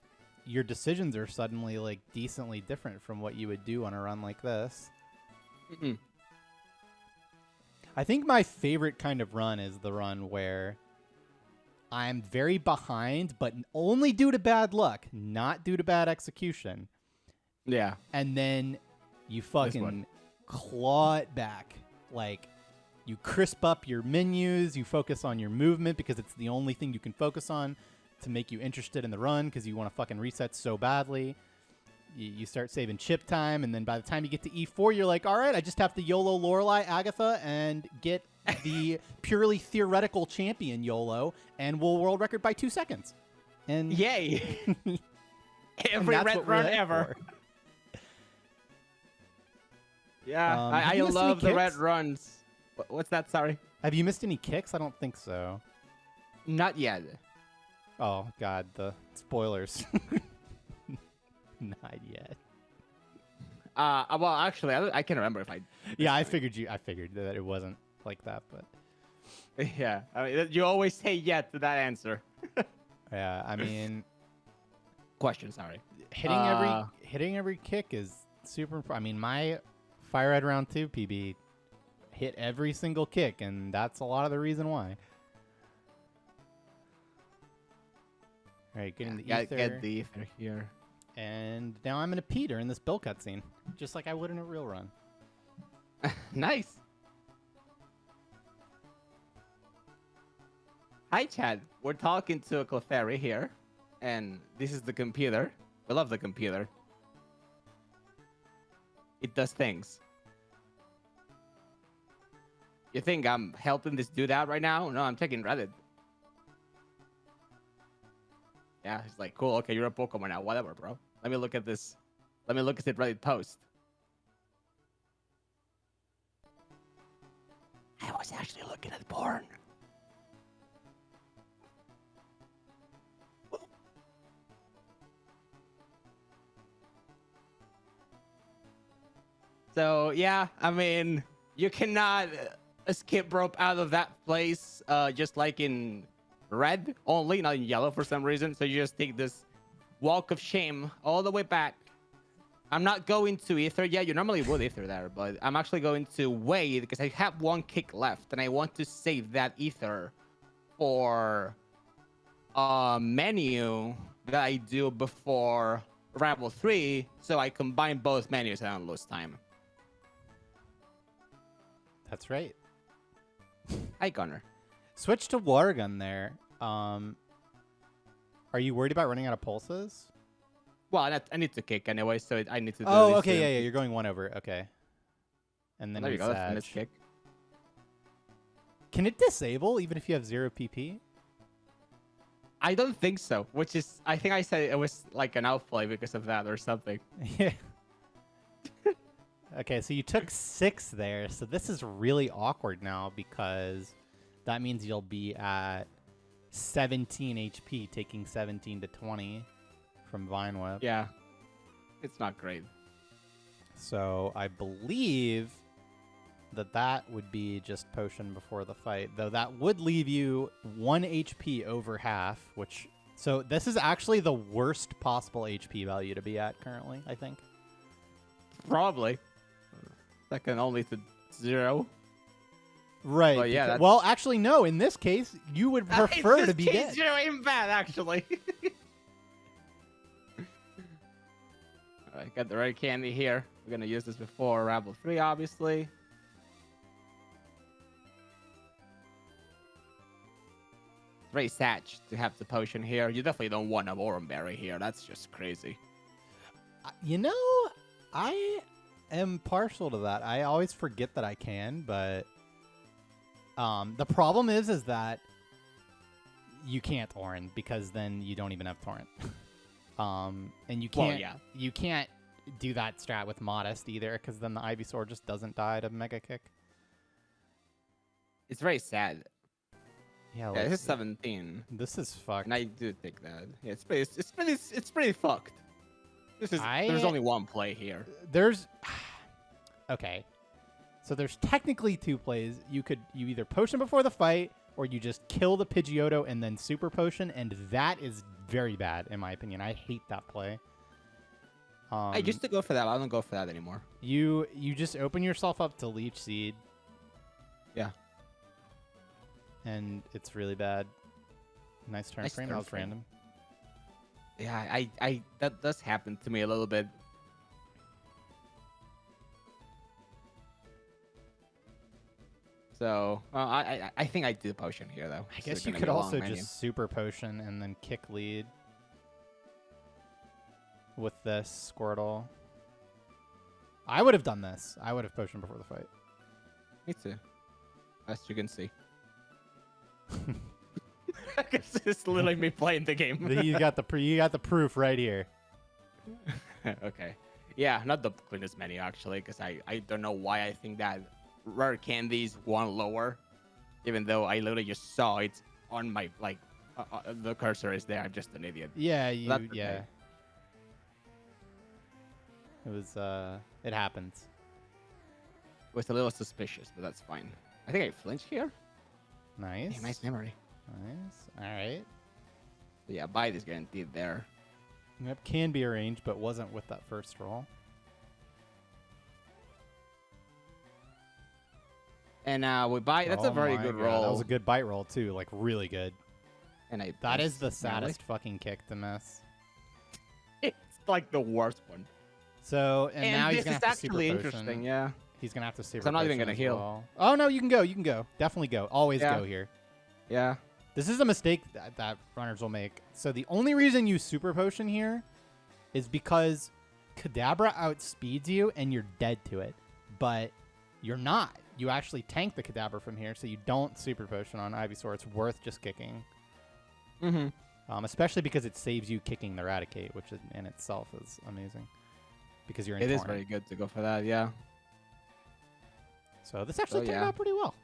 your decisions are suddenly like decently different from what you would do on a run like this. I think my favorite kind of run is the run where I'm very behind, but only due to bad luck, not due to bad execution. Yeah. And then you one. fucking claw it back. Like, you crisp up your menus, you focus on your movement because it's the only thing you can focus on to make you interested in the run because you want to fucking reset so badly. You start saving chip time, and then by the time you get to E4, you're like, all right, I just have to YOLO Lorelei Agatha and get the purely theoretical champion YOLO, and we'll world record by 2 seconds. And Yay! and Every that's red what we're run there ever. for. Yeah, Have I you missed any love the red kicks? runs. What's that? Sorry. Have you missed any kicks? I don't think so. Not yet. Oh, God, the spoilers. Not yet. Well, actually, I can't remember if I. Yeah, I figured that it wasn't like that, but Yeah, I mean, you always say yet to that answer. yeah, I mean, Question, sorry. hitting every kick is super. I mean, my FireRed round 2 PB hit every single kick, and that's a lot of the reason why. All right, getting the ether. Get the ether here. And now I'm in a P during this bill cutscene, just like I would in a real run. Nice. Hi, Chad. We're talking to a Clefairy here, and this is the computer. We love the computer. It does things. You think I'm helping this dude out right now? No, I'm checking Reddit. Yeah, he's like, cool, okay, you're a Pokemon now. Whatever, bro. Let me look at this. Let me look at the Reddit post. I was actually looking at porn. So, yeah, I mean, you cannot skip rope out of that place just like in red only, not in yellow for some reason. So you just take this walk of shame all the way back. I'm not going to ether yet. You normally would ether there, but I'm actually going to wait because I have one kick left and I want to save that ether for a menu that I do before Rabble 3, so I combine both menus and I don't lose time. That's right. Hi, Gunner. Switch to water gun there. Are you worried about running out of pulses? Well, I need to kick anyway, so I need to do Oh, this okay, too. yeah, you're going 1 over. Okay. And then There you go. That's a Sag. miss kick. Can it disable even if you have 0 PP? I don't think so, which is, I think I said it was like an outplay because of that or something. Yeah. Okay, so you took 6 there, so this is really awkward now because that means you'll be at 17 HP, taking 17 to 20 from Vine Whip. Yeah. It's not great. So I believe that would be just potion before the fight, though that would leave you 1 HP over half, which... So this is actually the worst possible HP value to be at currently, I think. Probably. Second only to 0. Right. But yeah, well, actually, no. In this case, you would prefer to be dead. 0 ain't bad, actually. Alright, got the red candy here. We're gonna use this before Rabble 3, obviously. It's very sad to have the potion here. You definitely don't want a Oran Berry here. That's just crazy. You know, I am partial to that. I always forget that I can, but the problem is that you can't Oran because then you don't even have Torrent. And you can't you can't do that strat with Modest either because then the Ivysaur just doesn't die to Mega Kick. It's very sad. Yeah, Yeah, this is 17. This is fucked. And I do think that. Yeah, it's pretty fucked. There's only one play here. There's okay. So there's technically 2 plays. You either potion before the fight or you just kill the Pidgeotto and then super potion, and that is very bad in my opinion. I hate that play. I used to go for that. I don't go for that anymore. You just open yourself up to Leech Seed. Yeah. And it's really bad. Nice turn frame. That was random. Yeah, I that does happen to me a little bit. So I think I do potion here though. I guess you could also just super potion and then kick lead with this Squirtle. I would have done this. I would have potioned before the fight. Me too. As you can see. I guess it's literally me playing the game. You got the proof right here. Okay. Yeah, not the cleanest menu actually, because I don't know why I think that rare candies one lower, even though I literally just saw it on my the cursor is there. I'm just an idiot. Yeah, That's yeah. okay. It was it happens. It was a little suspicious, but that's fine. I think I flinched here. Nice. Hey, nice memory. Nice. All right. But yeah, bite is guaranteed there. Yep, can be arranged, but wasn't with that first roll. And we bite. That's a very good roll. That was a good bite roll too, like really good. And that is the saddest fucking kick to miss. It's like the worst one. So and now he's this gonna is have to super actually potion. interesting. Yeah. He's gonna have to super. I'm not even potion gonna as heal. well. Oh no, you can go. You can go. Definitely go. Always Yeah. go here. Yeah. This is a mistake that runners will make. So the only reason you super potion here is because Kadabra outspeeds you and you're dead to it. But you're not. You actually tank the Kadabra from here, so you don't super potion on Ivysaur. It's worth just kicking. Mm-hmm. Especially because it saves you kicking the Raticate, which in itself is amazing. Because you're in It is Torrent. very good to go for that, yeah. So this actually turned out pretty well.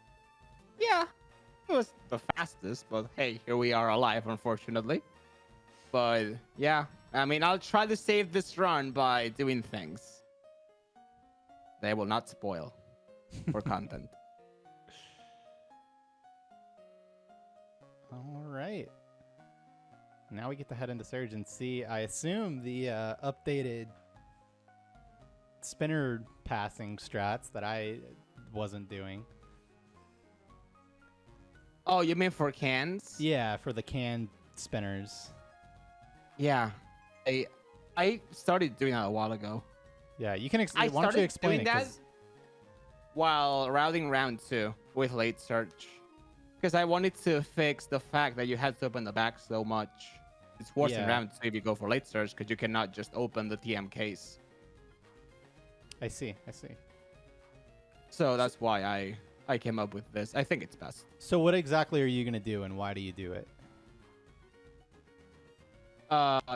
Yeah. It was the fastest, but hey, here we are alive, unfortunately. But yeah, I mean, I'll try to save this run by doing things. They will not spoil for content. All right. Now we get to head into Surge and see, I assume, the updated spinner passing strats that I wasn't doing. Oh, you mean for cans? Yeah, for the can spinners. Yeah. I started doing that a while ago. Yeah, you can I why don't you started explain doing it? that 'Cause- while routing round 2 with late search. Because I wanted to fix the fact that you had to open the back so much. It's worse in Yeah. round 2 if you go for late search because you cannot just open the TM case. I see. So that's why I came up with this. I think it's best. So what exactly are you going to do and why do you do it?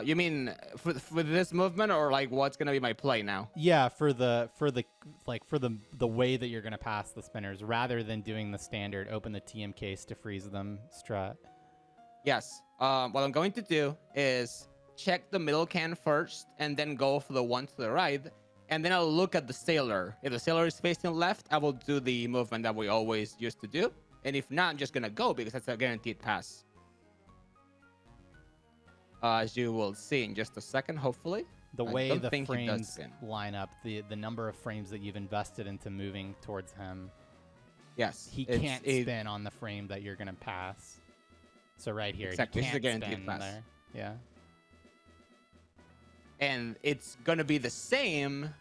You mean for this movement or like what's gonna be my play now? Yeah, for the way that you're going to pass the spinners rather than doing the standard open the TM case to freeze them strat. Yes. What I'm going to do is check the middle can first and then go for the one to the right. And then I'll look at the sailor. If the sailor is facing left, I will do the movement that we always used to do. And if not, I'm just going to go because that's a guaranteed pass. As you will see in just a second, hopefully. The I way don't the think he does frames spin. line up, the number of frames that you've invested into moving towards him, Yes. he can't spin on the frame that you're going to pass. So right here, Exactly. he This is a can't guaranteed spin pass. there. Yeah. And it's going to be the same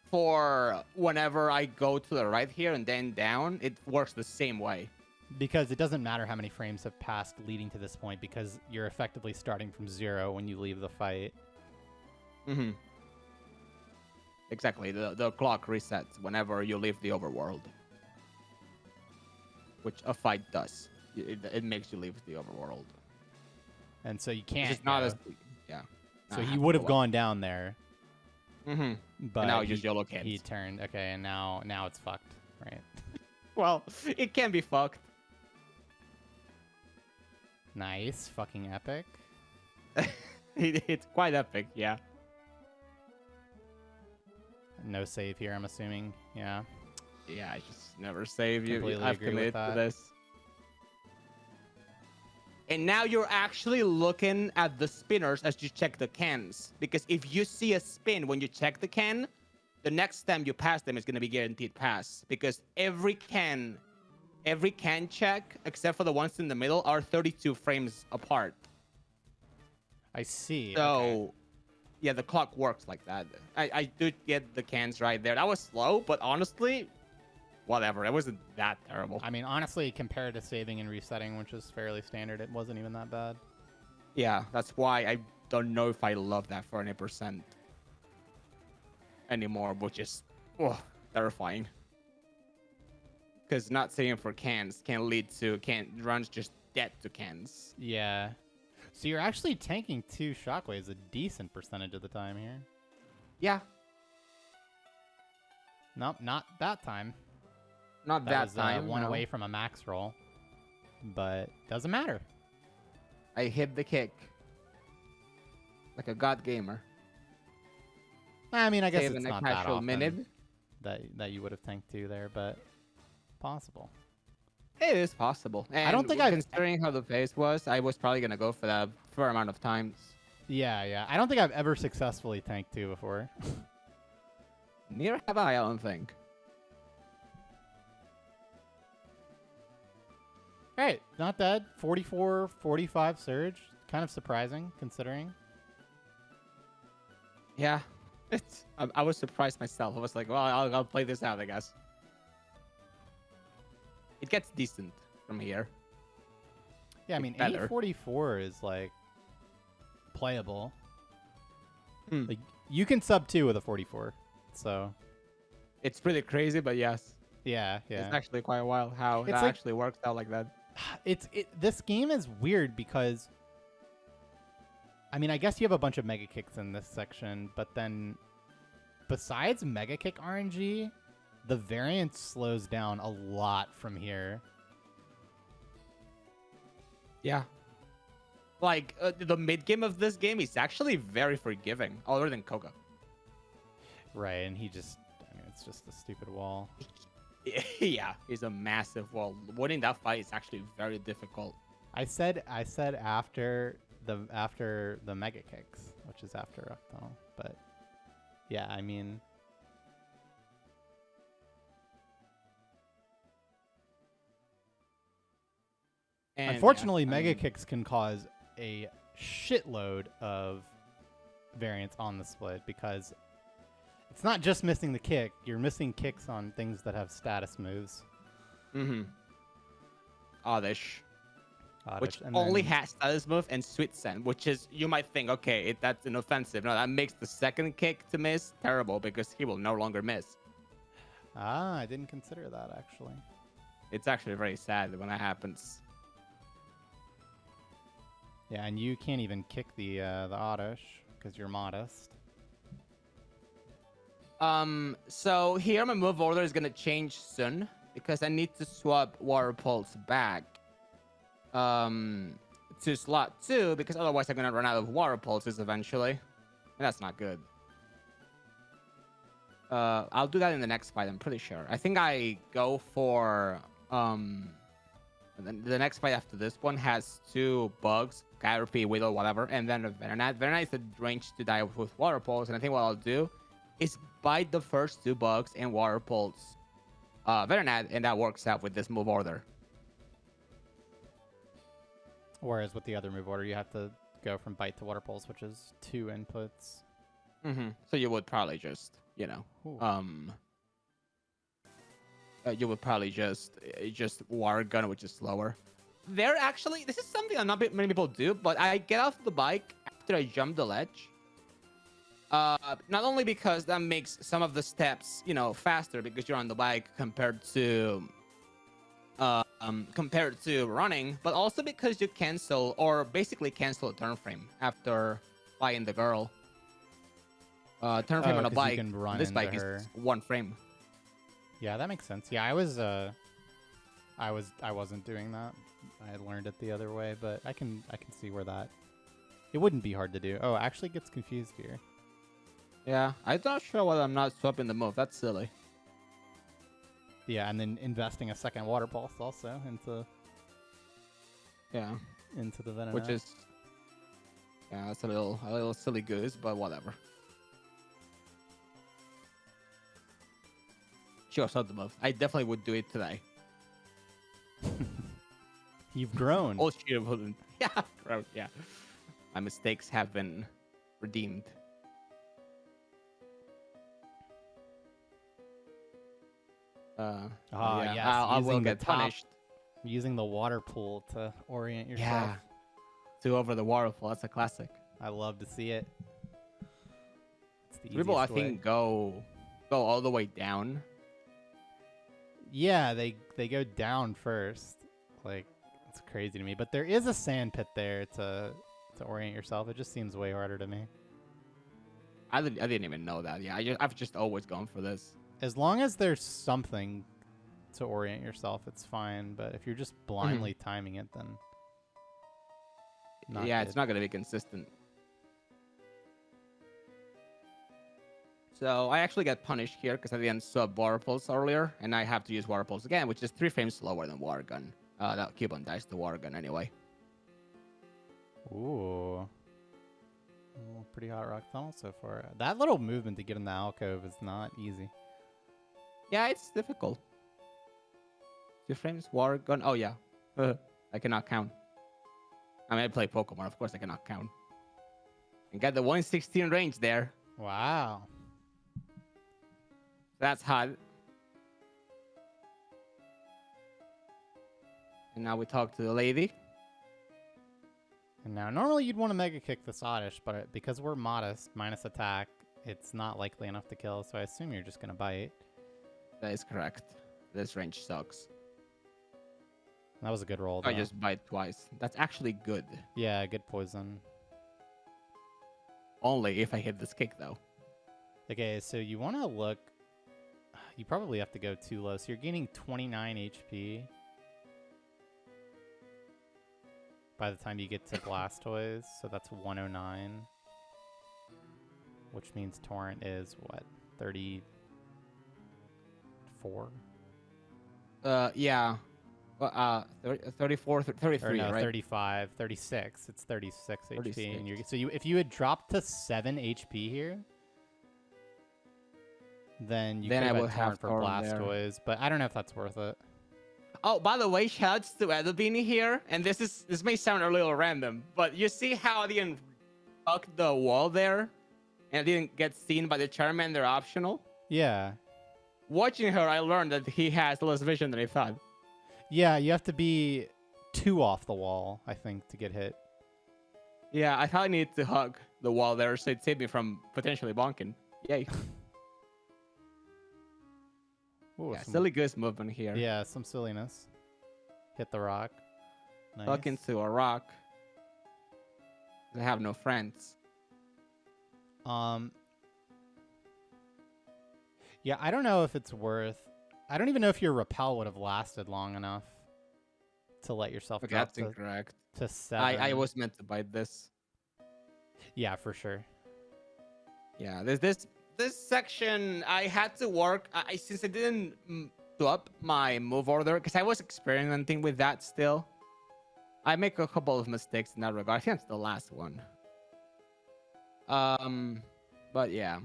for whenever I go to the right here and then down. It works the same way. Because it doesn't matter how many frames have passed leading to this point because you're effectively starting from 0 when you leave the fight. Mm-hmm. Exactly. The clock resets whenever you leave the overworld. Which a fight does. It makes you leave the overworld. And so you can't. It's not go. as... Yeah. So I he have to would have go up. gone down there. Mm-hmm. But now he, just YOLO cans. he turned. Okay, and now it's fucked, right? Well, it can be fucked. Nice. Fucking epic. It's quite epic, yeah. No save here, I'm assuming. Yeah. Yeah, I just never save you. Completely I've agree with committed to that. this. And now you're actually looking at the spinners as you check the cans. Because if you see a spin when you check the can, the next time you pass them is going to be guaranteed pass. Because every can check, except for the ones in the middle, are 32 frames apart. I see. So, okay. yeah, the clock works like that. I do get the cans right there. That was slow, but honestly, whatever. It wasn't that terrible. I mean, honestly, compared to saving and resetting, which is fairly standard, it wasn't even that bad. Yeah, that's why I don't know if I love that 40% anymore, which is terrifying. Because not saving for cans can lead to runs just dead to cans. Yeah. So you're actually tanking 2 shockwaves a decent percentage of the time here. Yeah, Nope, not that time. not That that was time. one no. away from a max roll. But doesn't matter. I hit the kick like a god gamer. I mean, I guess Saving it's a not that casual often minute. that you would have tanked 2 there, but possible. It is possible. And don't think I've- considering how the phase was, I was probably gonna go for that for amount of times. Yeah. I don't think I've ever successfully tanked 2 before. Neither have I don't think. All right, not bad. 44, 45 surge. Kind of surprising, considering. Yeah, I was surprised myself. I was like, well, I'll play this out, I guess. It gets decent from here. Yeah, I It's mean, better. 844 is, like, playable. Hmm. Like, you can sub 2 with a 44. So, It's pretty crazy, but yes, yeah. it's actually quite wild how It's that like- actually works out like that. This game is weird because, I mean, I guess you have a bunch of mega kicks in this section, but then besides mega kick RNG, the variance slows down a lot from here. Yeah. Like, the mid-game of this game is actually very forgiving, other than Koga. Right, and I mean, it's just a stupid wall. Yeah, he's a massive wall. Winning that fight is actually very difficult. I said after the mega kicks, which is after Octal, but yeah, I mean, And unfortunately, yeah, I mega mean, kicks can cause a shitload of variance on the split because it's not just missing the kick; you're missing kicks on things that have status moves. Oddish, which And only then- has status move and sweet send, which is, you might think, okay, that's an offensive. No, that makes the second kick to miss terrible because he will no longer miss. I didn't consider that actually. It's actually very sad when that happens. Yeah, and you can't even kick the oddish because you're modest. So here my move order is gonna change soon because I need to swap Water Pulse back to slot 2 because otherwise I'm gonna run out of Water Pulses eventually, and that's not good. I'll do that in the next fight, I'm pretty sure. I think I go for the next fight after this one has 2 bugs, Gyropy, Widow, whatever, and then a Venonat. Venonat is a range to die with Water Pulse, and I think what I'll do is bite the first 2 bugs and Water Pulse Venonat, and that works out with this move order. Whereas with the other move order, you have to go from bite to water pulse, which is 2 inputs. So you would probably just, you know, you would probably just Water Gun, which is slower. There actually, this is something that not many people do, but I get off the bike after I jump the ledge. Not only because that makes some of the steps, you know, faster because you're on the bike compared to running, but also because you cancel or basically cancel a turn frame after buying the girl. Turn frame on a 'cause you bike. can run This into bike her. is 1 frame. Yeah, that makes sense. Yeah, I wasn't doing that. I learned it the other way, but I can see where that it wouldn't be hard to do. Oh, it actually gets confused here. Yeah, I'm not sure why I'm not swapping the move. That's silly. Yeah, and then investing a second water pulse also into Yeah, the Venom. which is that's a little silly goose, but whatever. Sure, swap the move. I definitely would do it today. You've grown. Oh, Shiru wouldn't. Yeah, gross. Yeah, my mistakes have been redeemed. Yes, I will using the get top- punished. Using the water pool to orient yourself. Yeah. To over the waterfall. That's a classic. I love to see it. It's the People, I easiest way. think, go all the way down. Yeah, they go down first. Like, it's crazy to me. But there is a sand pit there to orient yourself. It just seems way harder to me. I didn't even know that. Yeah, I've just always gone for this. As long as there's something to orient yourself, it's fine. But if you're just blindly timing it, then It's not gonna be consistent. So I actually got punished here because I didn't sub water pulse earlier, and I have to use water pulse again, which is 3 frames slower than water gun. That Cubone dies to water gun anyway. Ooh. Oh, pretty hot rock tunnel so far. That little movement to get in the alcove is not easy. Yeah, it's difficult. 2 frames, water gun. Oh yeah, I cannot count. I mean, I play Pokemon. Of course, I cannot count. And got the 116 range there. Wow. That's hot. And now we talk to the lady. And now, normally you'd want to Mega Kick this Oddish, but because we're modest, minus attack, it's not likely enough to kill, so I assume you're just going to bite. That is correct. This range sucks. That was a good roll, though. I just bite twice. That's actually good. Yeah, good poison. Only if I hit this kick, though. Okay, so you want to look... You probably have to go too low. So you're gaining 29 HP by the time you get to Blastoise, so that's 109. Which means Torrent is, what, 34? Yeah. 34, 33, Or no, right? 35, 36. It's 36 HP. 36. And you're, so if you had dropped to 7 HP here, then you Then could I have would had Torrent have for Torrent there. Blastoise, but I don't know if that's worth it. Oh, by the way, shoutouts to Edubini here. And this may sound a little random, but you see how I didn't fuck the wall there? And I didn't get seen by the Charmander optional? Yeah. Watching her, I learned that he has less vision than I thought. Yeah, you have to be 2 off the wall, I think, to get hit. Yeah, I thought I needed to hug the wall there so it saved me from potentially bonking. Yay. Ooh, Yeah, some- silly goose movement here. Yeah, some silliness. Hit the rock. Nice. Tuck into a rock. I have no friends. Yeah, I don't know if it's worth... I don't even know if your repel would have lasted long enough to let yourself Okay, drop that's incorrect. to 7. I was meant to bite this. Yeah, for sure. Yeah, this section I had to work. Since I didn't do up my move order because I was experimenting with that still. I make a couple of mistakes in that regard. I think it's the last one. But yeah,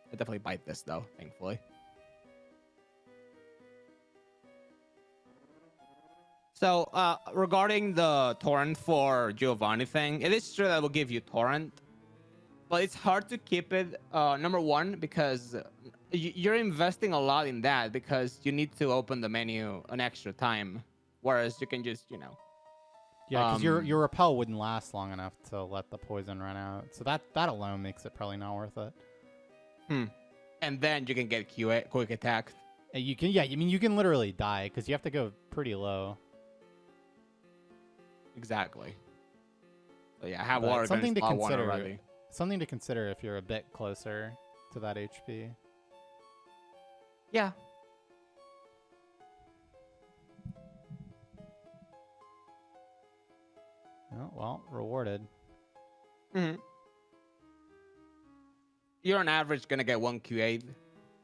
I definitely bite this though, thankfully. So, regarding the torrent for Giovanni thing, it is true that will give you torrent, but it's hard to keep it. Number one, because you're investing a lot in that because you need to open the menu an extra time, whereas you can just, Yeah, because your repel wouldn't last long enough to let the poison run out. So that alone makes it probably not worth it. And then you can get quick attack. You can, yeah, I mean, you can literally die because you have to go pretty low. Exactly. So yeah, I have But water something to gun slot 1 consider. already. Something to consider if you're a bit closer to that HP. Yeah. Oh, well, rewarded. You're on average gonna get 1 Q8,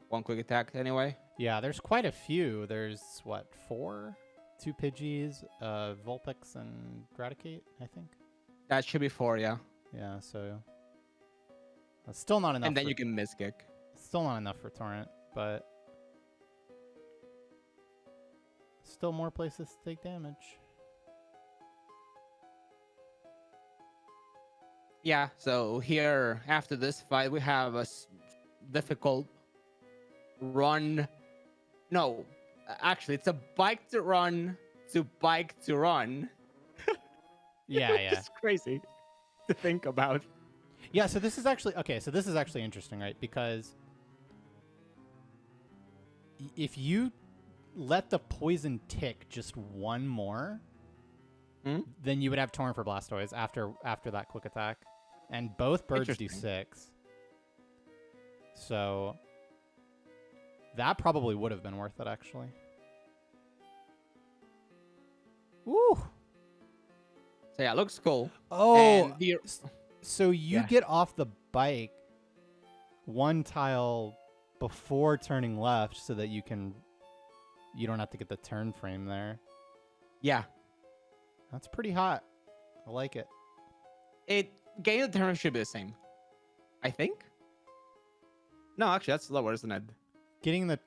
1 quick attack anyway. Yeah, there's quite a few. There's, what, 4? 2 Pidgeys, Vulpix, and Graticate, I think. That should be 4, yeah. Yeah, so... That's still not enough. And then you can miss kick. Still not enough for Torrent, but... Still more places to take damage. Yeah, so here, after this fight, we have a difficult run. No, actually, it's a bike to run to bike to run. Yeah, yeah. It's crazy to think about. Yeah, so this is actually okay. So this is actually interesting, right? Because if you let the poison tick just one more, then you would have Torn for Blastoise after that quick attack, and both birds do 6. So that probably would have been worth it, actually. Woo! So yeah, looks cool. Oh, and so you get off the bike one tile before turning left so that you don't have to get the turn frame there. Yeah. That's pretty hot. I like it. Getting the turn should be the same, I think. No, actually, that's lower, isn't it? Getting the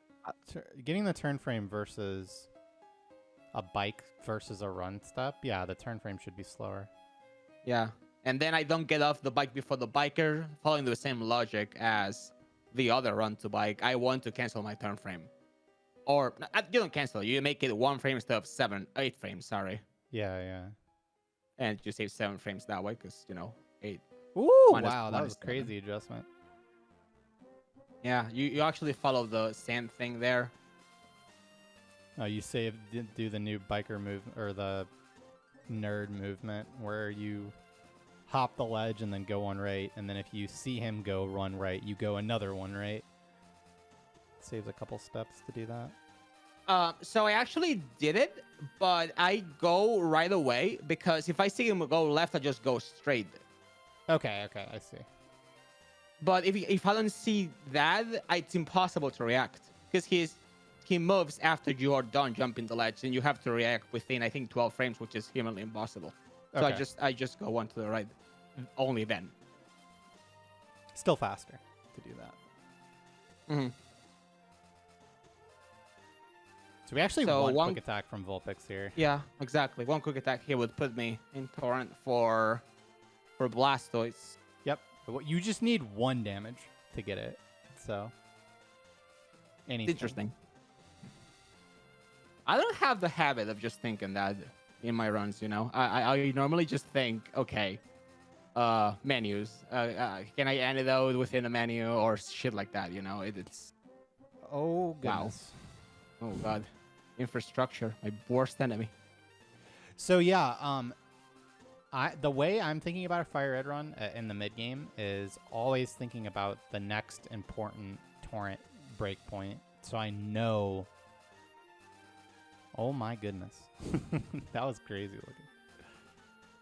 turn frame versus a bike versus a run step. Yeah, the turn frame should be slower. Yeah. And then I don't get off the bike before the biker, following the same logic as the other run to bike. I want to cancel my turn frame. Or, you don't cancel. You make it 1 frame instead of 8 frames, sorry. Yeah, yeah. And you save 7 frames that way, because, 8. Ooh, minus wow, that was 7. crazy adjustment. Yeah, you actually follow the same thing there. Oh, you do the new biker move, or the nerd movement, where you hop the ledge and then go one right, and then if you see him go run right, you go another one right. Saves a couple steps to do that. So I actually did it, but I go right away, because if I see him go left, I just go straight. Okay, I see. But if I don't see that, it's impossible to react, because he moves after you are done jumping the ledge, and you have to react within, I think, 12 frames, which is humanly impossible. So Okay. I just go one to the right, only then. Still faster to do that. Mm-hmm. So we actually So want one quick attack from Vulpix here. Yeah, exactly. One quick attack here would put me in torrent for Blastoise. Yep. But you just need 1 damage to get it. So anything. Interesting. I don't have the habit of just thinking that in my runs, I normally just think, okay, menus. Can I antidote within a menu or shit like that, It's Oh goodness. Wow. Oh god. Infrastructure, my worst enemy. So yeah, the way I'm thinking about a FireRed run in the mid game is always thinking about the next important torrent breakpoint, so I know. Oh my goodness, that was crazy looking.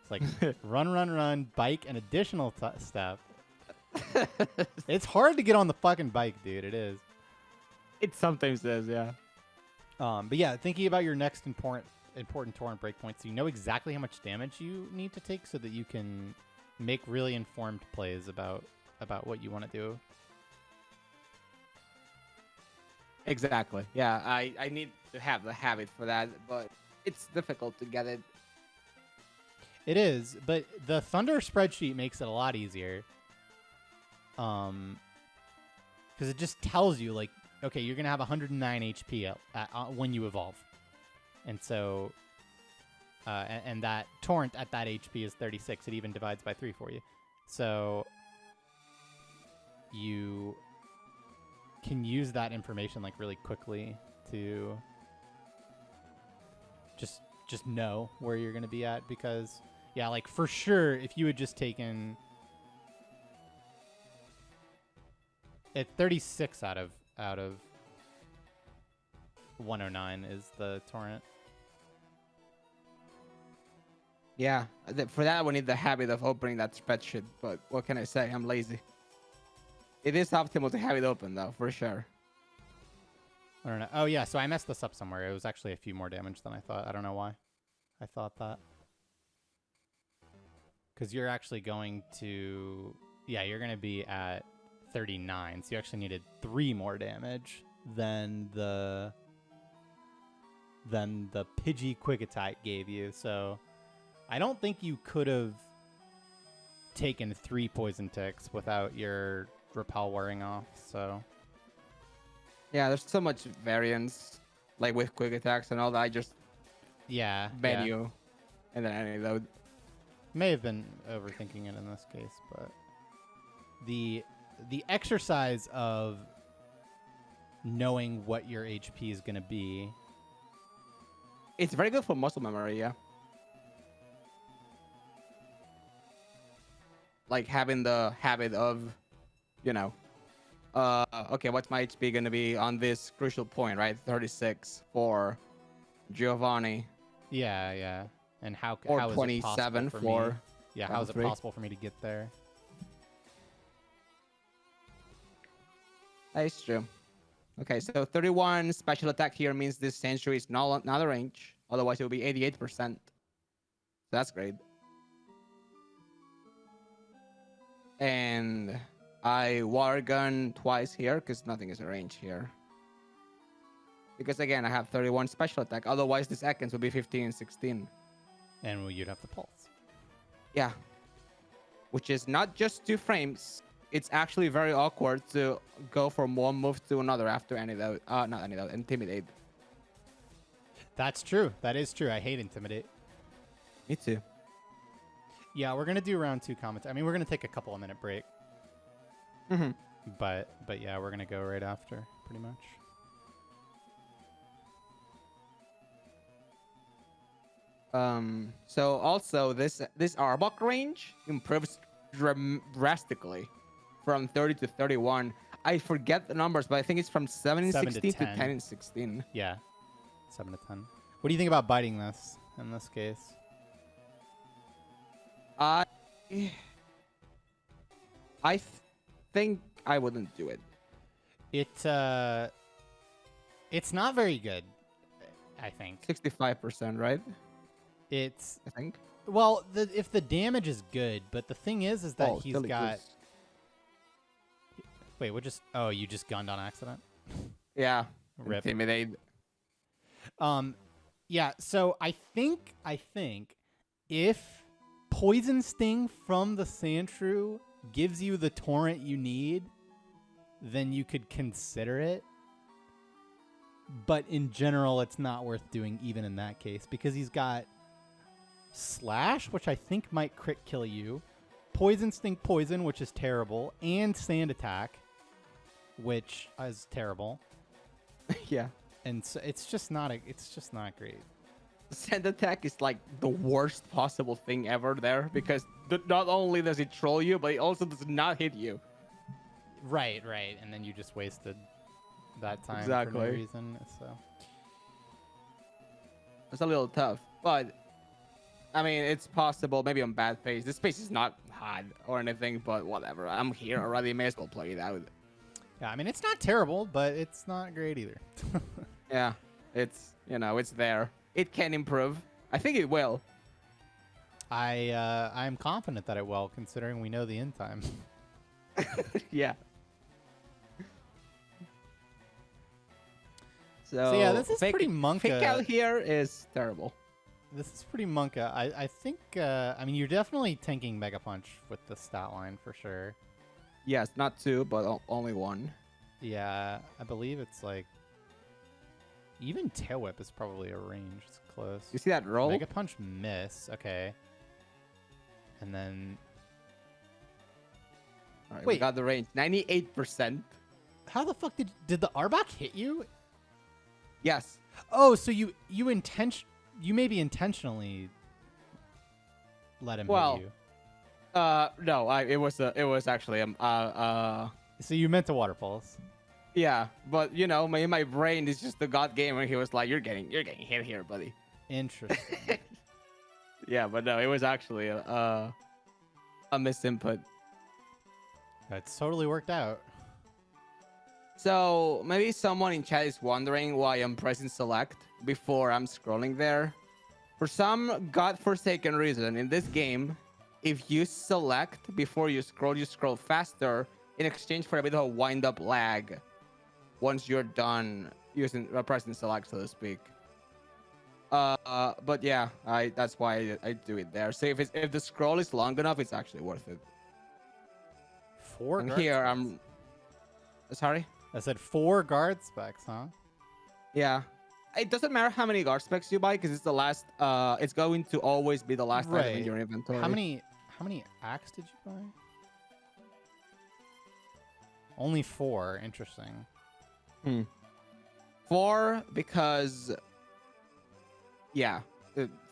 It's like run, bike, an additional step. It's hard to get on the fucking bike, dude. It is. It sometimes is, yeah. But yeah, thinking about your next important torrent breakpoints, so you know exactly how much damage you need to take, so that you can make really informed plays about what you want to do. Exactly. Yeah, I need to have the habit for that, but it's difficult to get it. It is, but the Thunder spreadsheet makes it a lot easier. Because it just tells you, like, okay, you're going to have 109 HP when you evolve. And so, and that torrent at that HP is 36. It even divides by 3 for you. So, you can use that information, like, really quickly to just know where you're going to be at. Because, yeah, like, for sure, if you had just taken... At 36 out of 109 is the torrent. Yeah, for that we need the habit of opening that spreadsheet, but what can I say? I'm lazy. It is optimal to have it open, though, for sure. I don't know. Oh, yeah, so I messed this up somewhere. It was actually a few more damage than I thought. I don't know why I thought that. Because you're actually going to... Yeah, you're going to be at 39, so you actually needed 3 more damage than the Pidgey quick attack gave you. So I don't think you could have taken 3 poison ticks without your repel wearing off. So Yeah, there's so much variance, like with quick attacks and all that. I just Yeah. menu and then any load. May have been overthinking it in this case, but the exercise of knowing what your HP is going to be. It's very good for muscle memory, yeah. Like having the habit of, you know, okay, what's my HP gonna be on this crucial point, right? 36 for Giovanni, Yeah, yeah. And how or how is it 27 possible for me? for Yeah, how is it 3. possible for me to get there? That is true. Okay, so 31 special attack here means this century is not a range. Otherwise, it will be 88%. So that's great. And I water gun twice here because nothing is a range here. Because again, I have 31 special attack. Otherwise, the seconds would be 15 and 16. And you'd have the pulse. Yeah. Which is not just 2 frames. It's actually very awkward to go from one move to another after any load. Not any load, intimidate. That's true. That is true. I hate intimidate. Me too. Yeah, we're gonna do round 2 comments. I mean, we're gonna take a couple of minute break. Mm-hmm. But yeah, we're gonna go right after, pretty much. So also this Arbok range improves drastically from 30 to 31. I forget the numbers, but I think it's from 7 and 7 to 16 to 10. 10 and 16. Yeah, 7 to 10. What do you think about biting this in this case? I think I wouldn't do it. It's not very good, I think. 65%, right? It's I think. well, if the damage is good, but the thing is that he's silly got. goose. Wait, what? Oh, you just gunned on accident. Yeah. Rip. Intimidate. Yeah. So I think if Poison Sting from the Sandshrew gives you the torrent you need, then you could consider it. But in general, it's not worth doing even in that case because he's got Slash, which I think might crit kill you, Poison Sting Poison, which is terrible, and Sand Attack, which is terrible. Yeah. And so it's just not great. Sand attack is like the worst possible thing ever there because not only does it troll you, but it also does not hit you. Right. And then you just wasted that time for Exactly. no reason. So It's a little tough, but I mean, it's possible. Maybe on bad pace. This pace is not hard or anything, but whatever. I'm here already. May as well play it out. yeah, I mean it's not terrible, but it's not great either. Yeah, it's it's there. It can improve. I think it will. I'm confident that it will, considering we know the end time. Yeah. So yeah, this is fake, pretty monka. Fake out here is terrible. This is pretty monka. I think. I mean, you're definitely tanking Mega Punch with the stat line for sure. Yes, not 2, but only 1. Yeah, I believe it's like. Even Tail Whip is probably a range. It's close. You see that roll? Mega Punch miss. Okay. And then. All right, Wait. we got the range. 98%. How the fuck did the Arbok hit you? Yes. Oh, so you maybe intentionally let him hit you. No, it was actually So you meant to water pulse. yeah, but my brain is just the god gamer. He was like, "You're getting hit here, buddy." Interesting. Yeah, but no, it was actually a misinput. That's totally worked out. So maybe someone in chat is wondering why I'm pressing select before I'm scrolling there. For some godforsaken reason in this game, if you select before you scroll faster in exchange for a bit of a wind-up lag once you're done using pressing select, so to speak. But yeah, that's why I do it there. So if the scroll is long enough, it's actually worth it. And here I'm sorry. I said 4 guard specs, huh? Yeah. It doesn't matter how many guard specs you buy because it's the last. It's going to always be the last item in Right. your inventory. How many axe did you buy? Only 4. Interesting. 4 because. Yeah,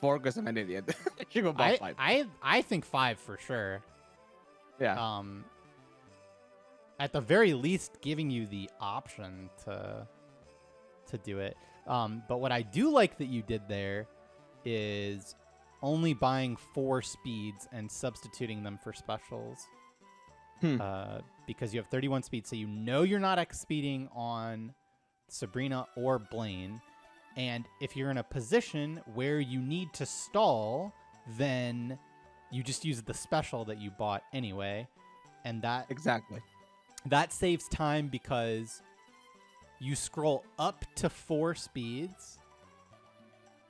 4 because I'm an idiot. You go buy 5. I think 5 for sure. Yeah. At the very least, giving you the option to do it. But what I do like that you did there is only buying 4 speeds and substituting them for specials. Because you have 31 speed, so you know you're not X-speeding on Sabrina or Blaine. And if you're in a position where you need to stall, then you just use the special that you bought anyway. And Exactly. that saves time because you scroll up to 4 speeds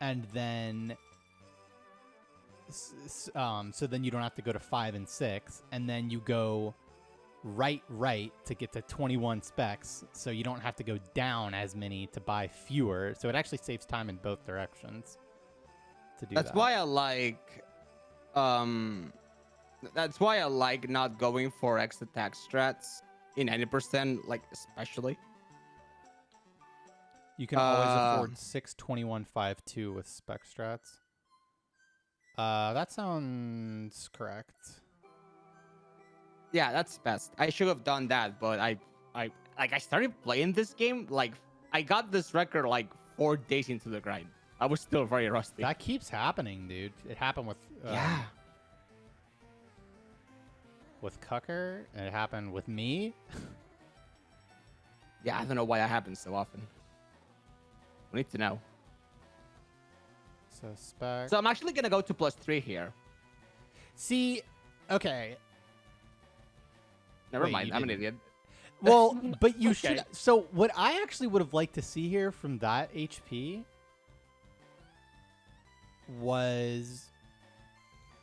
and then so then you don't have to go to 5 and 6, and then you go right to get to 21 specs, so you don't have to go down as many to buy fewer. So it actually saves time in both directions to do That's that. why I like. That's why I like not going for X attack strats in 90%, like especially. You can always afford 6 21 5 2 with spec strats. That sounds correct. Yeah, that's best. I should have done that, but I started playing this game like I got this record like 4 days into the grind. I was still very rusty. That keeps happening, dude. It happened with with Cucker, and it happened with me. Yeah, I don't know why that happens so often. We need to know. So spec. So I'm actually gonna go to +3 here. See, okay. Never Wait, mind. you I'm an didn't. idiot. Well, but you Okay. should. So what I actually would have liked to see here from that HP was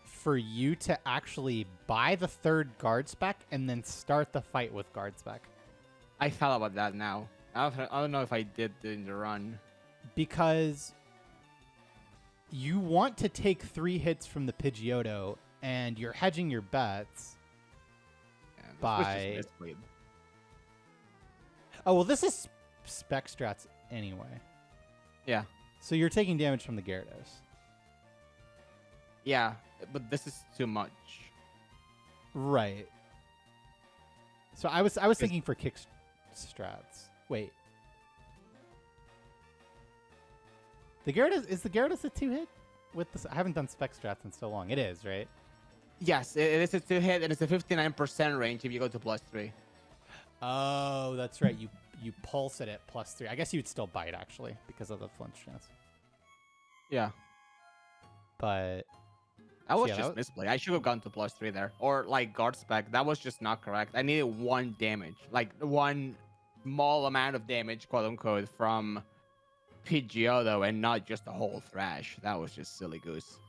for you to actually buy the 3rd guard spec and then start the fight with guard spec. I thought about that now. I don't know if I did in the run. Because you want to take 3 hits from the Pidgeotto, and you're hedging your bets. Yeah, this was By- just misplayed. Oh, well, this is spec strats anyway. Yeah. So you're taking damage from the Gyarados. Yeah, but this is too much. Right. So I was thinking for kick strats. Wait. The Gyarados, is the Gyarados a 2-hit? With this, I haven't done spec strats in so long. It is, right? Yes, it is a 2-hit, and it's a 59% range if you go to +3. Oh, that's right. You pulse it at +3. I guess you'd still bite actually because of the flinch chance. Yeah. But I was yeah, just that misplay. I should have gone to +3 there. Or like guard spec. That was just not correct. I needed 1 damage. Like 1 small amount of damage, quote unquote, from Pidgeotto and not just a whole Thrash. That was just silly goose.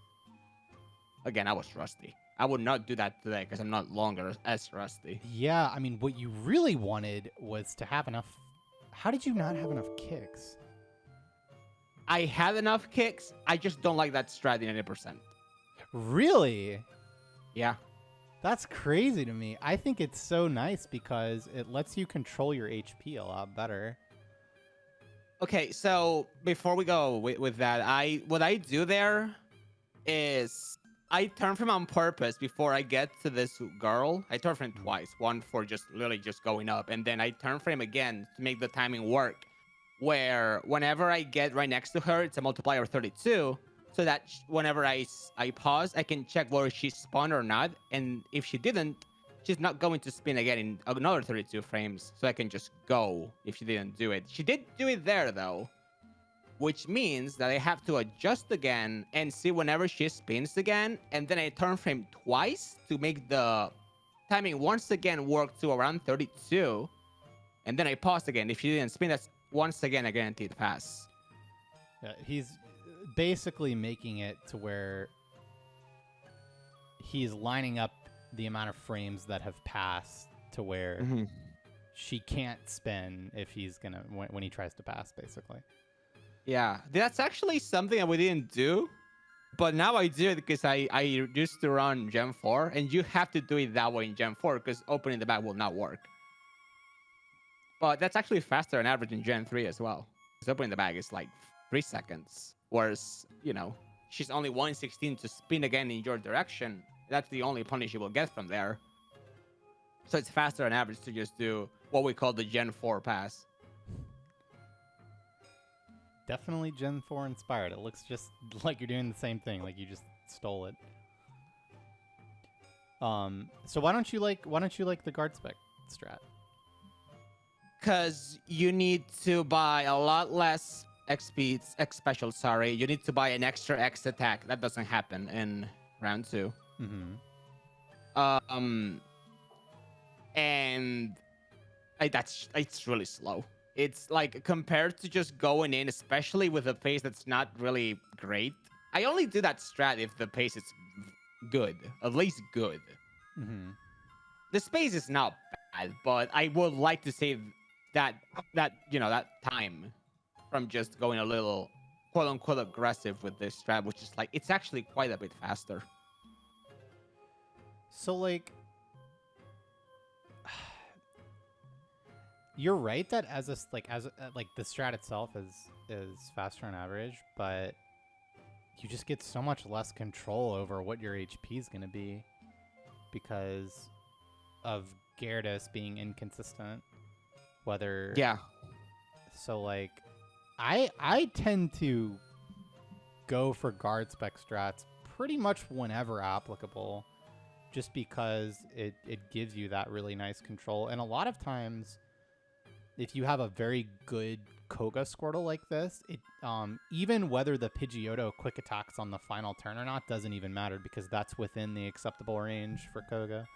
Again, I was rusty. I would not do that today because I'm not longer as rusty. yeah, I mean, what you really wanted was to have enough. How did you not have enough kicks? I had enough kicks. I just don't like that strat in 90%. Really? Yeah. That's crazy to me. I think it's so nice because it lets you control your HP a lot better. Okay, so before we go with that, what I do there is I turn from on purpose before I get to this girl. I turn from twice. One for just literally just going up, and then I turn frame again to make the timing work. Where whenever I get right next to her, it's a multiplier of 32, so that whenever I pause, I can check whether she spun or not, and if she didn't, she's not going to spin again in another 32 frames, so I can just go if she didn't do it. She did do it there though, which means that I have to adjust again and see whenever she spins again, and then I turn frame twice to make the timing once again work to around 32, and then I pause again. If she didn't spin, that's once again a guaranteed pass. Yeah, he's basically making it to where he's lining up the amount of frames that have passed to where she can't spin if he's gonna when he tries to pass, basically. Yeah, that's actually something that we didn't do, but now I do it because I used to run Gen 4, and you have to do it that way in Gen 4 because opening the bag will not work. But that's actually faster on average in Gen 3 as well. Because opening the bag is like 3 seconds, whereas, you know, she's only 1/16 to spin again in your direction. That's the only punish you will get from there. So it's faster on average to just do what we call the Gen 4 pass. Definitely Gen 4 inspired. It looks just like you're doing the same thing, like you just stole it. So why don't you like the guard spec strat? Because you need to buy a lot less XP, X special, sorry. You need to buy an extra X attack. That doesn't happen in round 2. And it's really slow. It's like compared to just going in, especially with a pace that's not really great. I only do that strat if the pace is good, at least good. The space is not bad, but I would like to save that time from just going a little quote unquote aggressive with this strat, which is like it's actually quite a bit faster. So like, you're right that as the strat itself is faster on average, but you just get so much less control over what your HP is going to be because of Gyarados being inconsistent. Whether so like, I tend to go for guard spec strats pretty much whenever applicable, just because it gives you that really nice control. And a lot of times, if you have a very good Koga Squirtle like this, it even whether the Pidgeotto quick attacks on the final turn or not doesn't even matter because that's within the acceptable range for Koga.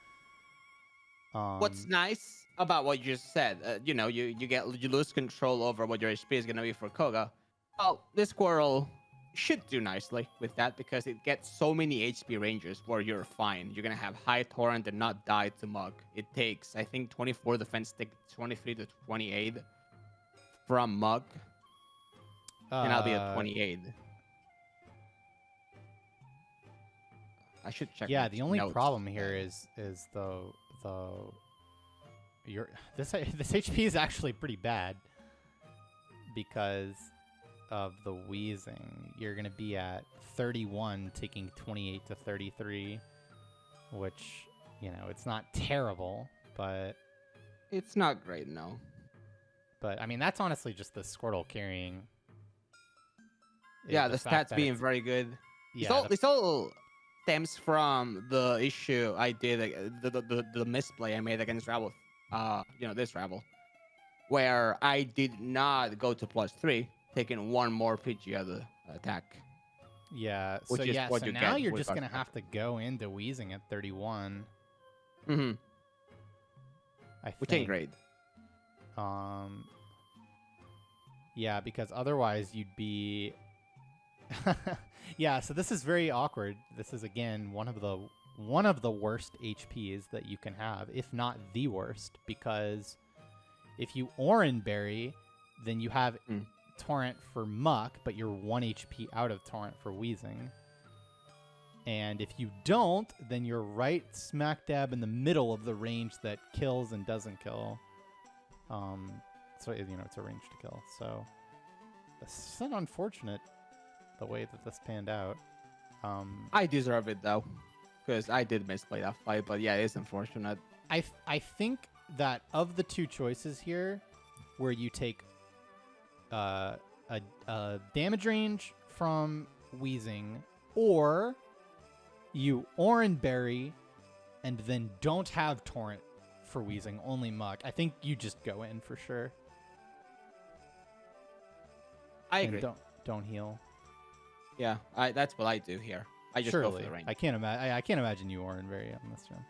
What's nice about what you just said, you lose control over what your HP is gonna be for Koga. Well, this Squirrel should do nicely with that because it gets so many HP ranges where you're fine. You're gonna have high torrent and not die to mug. It takes, I think, 24 defense, take 23 to 28 from mug, and I'll be at 28. I should check. Yeah, the only notes. problem here is this HP is actually pretty bad because of the wheezing. You're gonna be at 31, taking 28 to 33, which it's not terrible, but it's not great, no. But I mean, that's honestly just the Squirtle carrying. Yeah, the stats being very good. Yeah, this all stems from the issue I did, the misplay I made against Rabble. This Rabble, where I did not go to +3, taking one more Pidgeotto attack. Yeah, so now you're just gonna have to go into wheezing at 31. Which ain't great. Yeah, because otherwise you'd be. Yeah, so this is very awkward. This is again one of the worst HPs that you can have, if not the worst, because if you Oranberry, then you have Torrent for Muck, but you're 1 HP out of Torrent for Wheezing. And if you don't, then you're right smack dab in the middle of the range that kills and doesn't kill. So it's a range to kill. So this is unfortunate the way that this panned out. I deserve it though, because I did misplay that fight. But yeah, it's unfortunate. I think that of the two choices here, where you take a damage range from Wheezing, or you Oranberry and then don't have Torrent for Wheezing, only Muck, I think you just go in for sure. I agree. Don't heal. Yeah, that's what I do here. I just go for the range. I can't imagine you Oranberry on this one.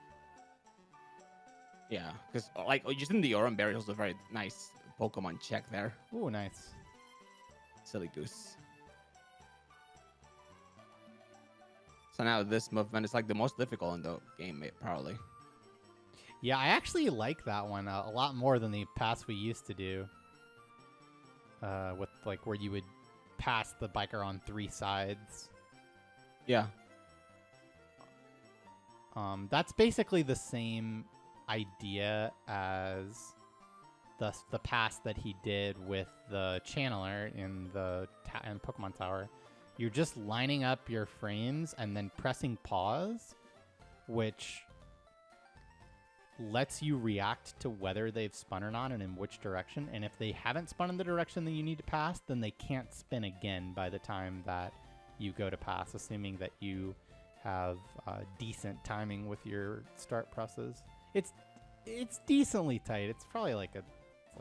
Yeah, because using the Oranberry was a very nice Pokemon check there. Ooh, nice. Silly goose. So now this movement is like the most difficult in the game, probably. Yeah, I actually like that one a lot more than the pass we used to do. With like where you would pass the biker on 3 sides. Yeah. That's basically the same idea as the pass that he did with the channeler in the in Pokemon Tower. You're just lining up your frames and then pressing pause, which lets you react to whether they've spun or not and in which direction. And if they haven't spun in the direction that you need to pass, then they can't spin again by the time that you go to pass, assuming that you have decent timing with your start presses. It's decently tight. It's probably like a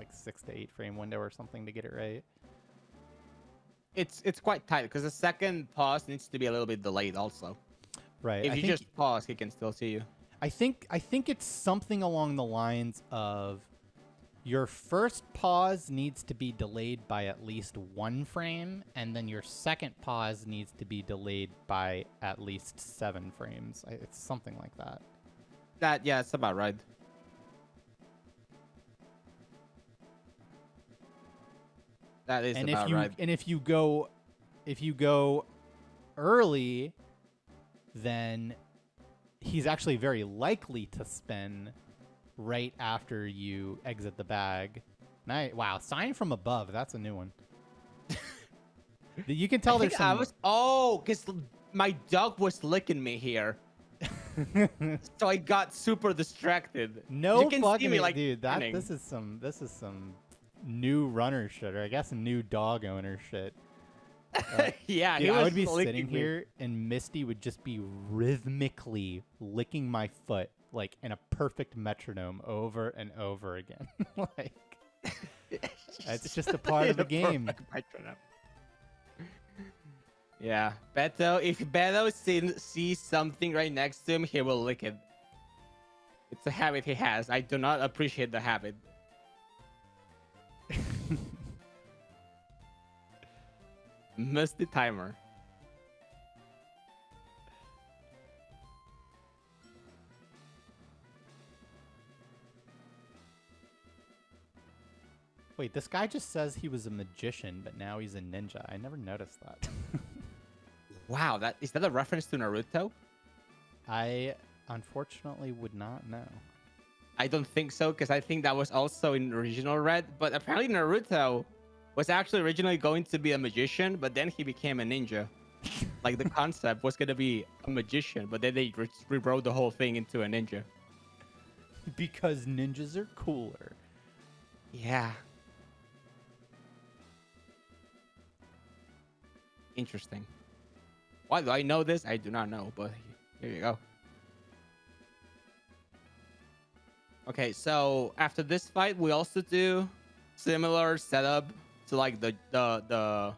6 to 8 frame window or something to get it right. It's quite tight because the second pause needs to be a little bit delayed also. Right. If you just pause, he can still see you. I think it's something along the lines of your first pause needs to be delayed by at least 1 frame, and then your second pause needs to be delayed by at least 7 frames. It's something like that. Yeah, it's about right. That is about right. And if you go early, then he's actually very likely to spin right after you exit the bag. Wow, sign from above. That's a new one. You can tell there's some... because my dog was licking me here. So I got super distracted. No you can fucking see me, like, dude. This is some new runner shit, or I guess new dog owner shit. Yeah, dude, I would be sitting here and Misty would just be rhythmically licking my foot like in a perfect metronome over and over again. Like it's just a part of the game. Yeah, Beto. If Beto sees something right next to him, he will lick it. It's a habit he has. I do not appreciate the habit. Missed the timer. Wait, this guy just says he was a magician, but now he's a ninja. I never noticed that. Wow, is that a reference to Naruto? I unfortunately would not know. I don't think so, because I think that was also in original Red. But apparently Naruto was actually originally going to be a magician, but then he became a ninja. Like the concept was going to be a magician, but then they rewrote the whole thing into a ninja. Because ninjas are cooler. Yeah. Interesting. Why do I know this? I do not know, but here you go. Okay, so after this fight, we also do similar setup to like the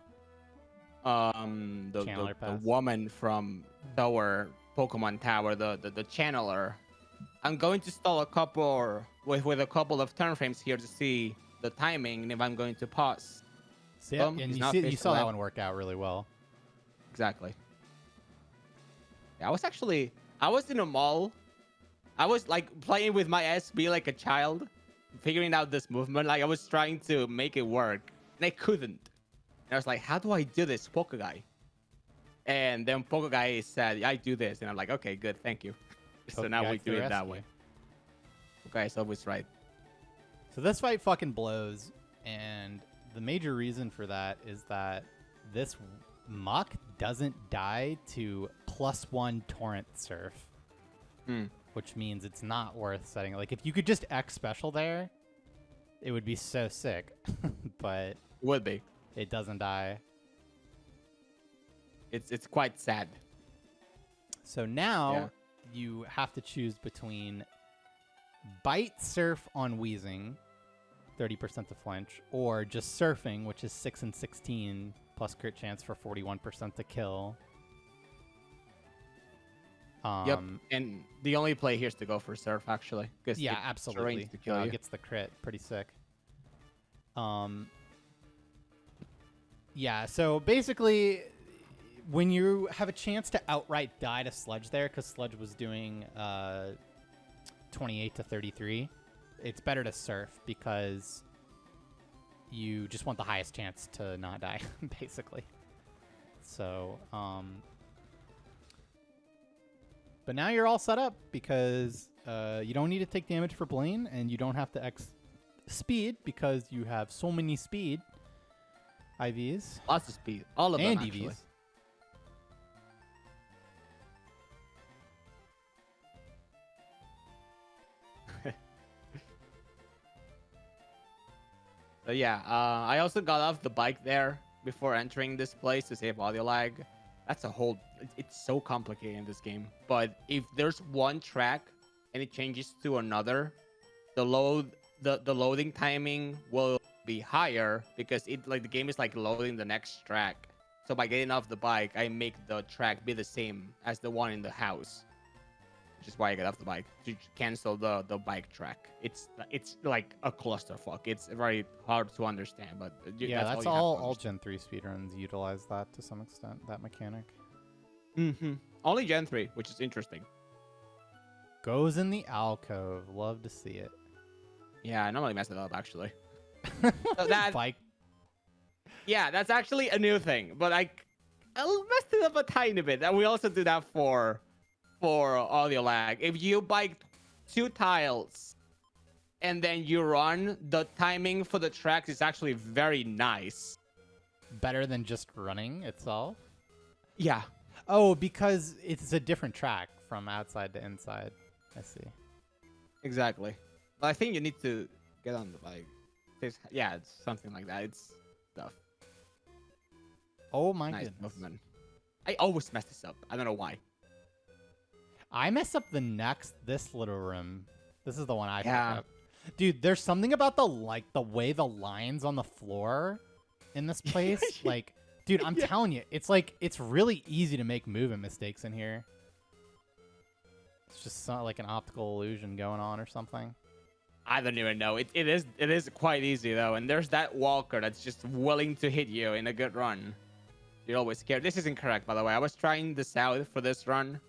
woman from Tower Pokemon Tower, the channeler. I'm going to stall a couple with a couple of turn frames here to see the timing and if I'm going to pause. So, yeah, and you saw that one work out really well. Exactly. Yeah, I was in a mall. I was like playing with my SB like a child, figuring out this movement. Like I was trying to make it work, and I couldn't. And I was like, "How do I do this, Poke Guy?" And then Poke Guy said, "I do this," and I'm like, "Okay, good, thank you." So now we do it that way. Okay, so always right. So this fight fucking blows, and the major reason for that is that this Muck doesn't die to +1 torrent surf. Which means it's not worth setting. Like, if you could just X special there, it would be so sick. But it would be. It doesn't die. It's quite sad. So now you have to choose between Bite Surf on Wheezing, 30% to flinch, or just Surfing, which is 6 and 16 plus crit chance for 41% to kill. Yep, and the only play here is to go for Surf, actually. Yeah, absolutely. To kill you. Gets the crit. Pretty sick. Yeah, so basically, when you have a chance to outright die to Sludge there, because Sludge was doing 28 to 33, it's better to surf because you just want the highest chance to not die, basically. So, but now you're all set up because you don't need to take damage for Blaine, and you don't have to X speed because you have so many speed IVs. Lots of speed. All of them, and actually. EVs. So yeah, I also got off the bike there before entering this place to save audio lag. That's a whole... It's so complicated in this game. But if there's one track and it changes to another, the loading timing will be higher because it the game is like loading the next track. So by getting off the bike, I make the track be the same as the one in the house, which is why I get off the bike to cancel the bike track. It's like a clusterfuck. It's very hard to understand, but Yeah, that's all you have to all understand. Gen 3 speedruns utilize that to some extent, that mechanic. Only Gen 3, which is interesting. Goes in the alcove. Love to see it. Yeah, I normally mess it up actually. Bike. Yeah, that's actually a new thing, but I messed it up a tiny bit, and we also do that for audio lag. If you bike 2 tiles and then you run, the timing for the tracks is actually very nice. Better than just running itself? Yeah. Oh, because it's a different track from outside to inside. I see. Exactly. But I think you need to get on the bike. Yeah, it's something like that. It's stuff. Oh my Nice goodness. movement. I always mess this up. I don't know why. I messed up this little room. This is the one I Yeah. fucked up. Dude, there's something about the way the lines on the floor in this place. Dude, I'm telling you, it's really easy to make movement mistakes in here. It's just like an optical illusion going on or something. I don't even know. It is quite easy though, and there's that walker that's just willing to hit you in a good run. You're always scared. This is incorrect, by the way. I was trying this out for this run.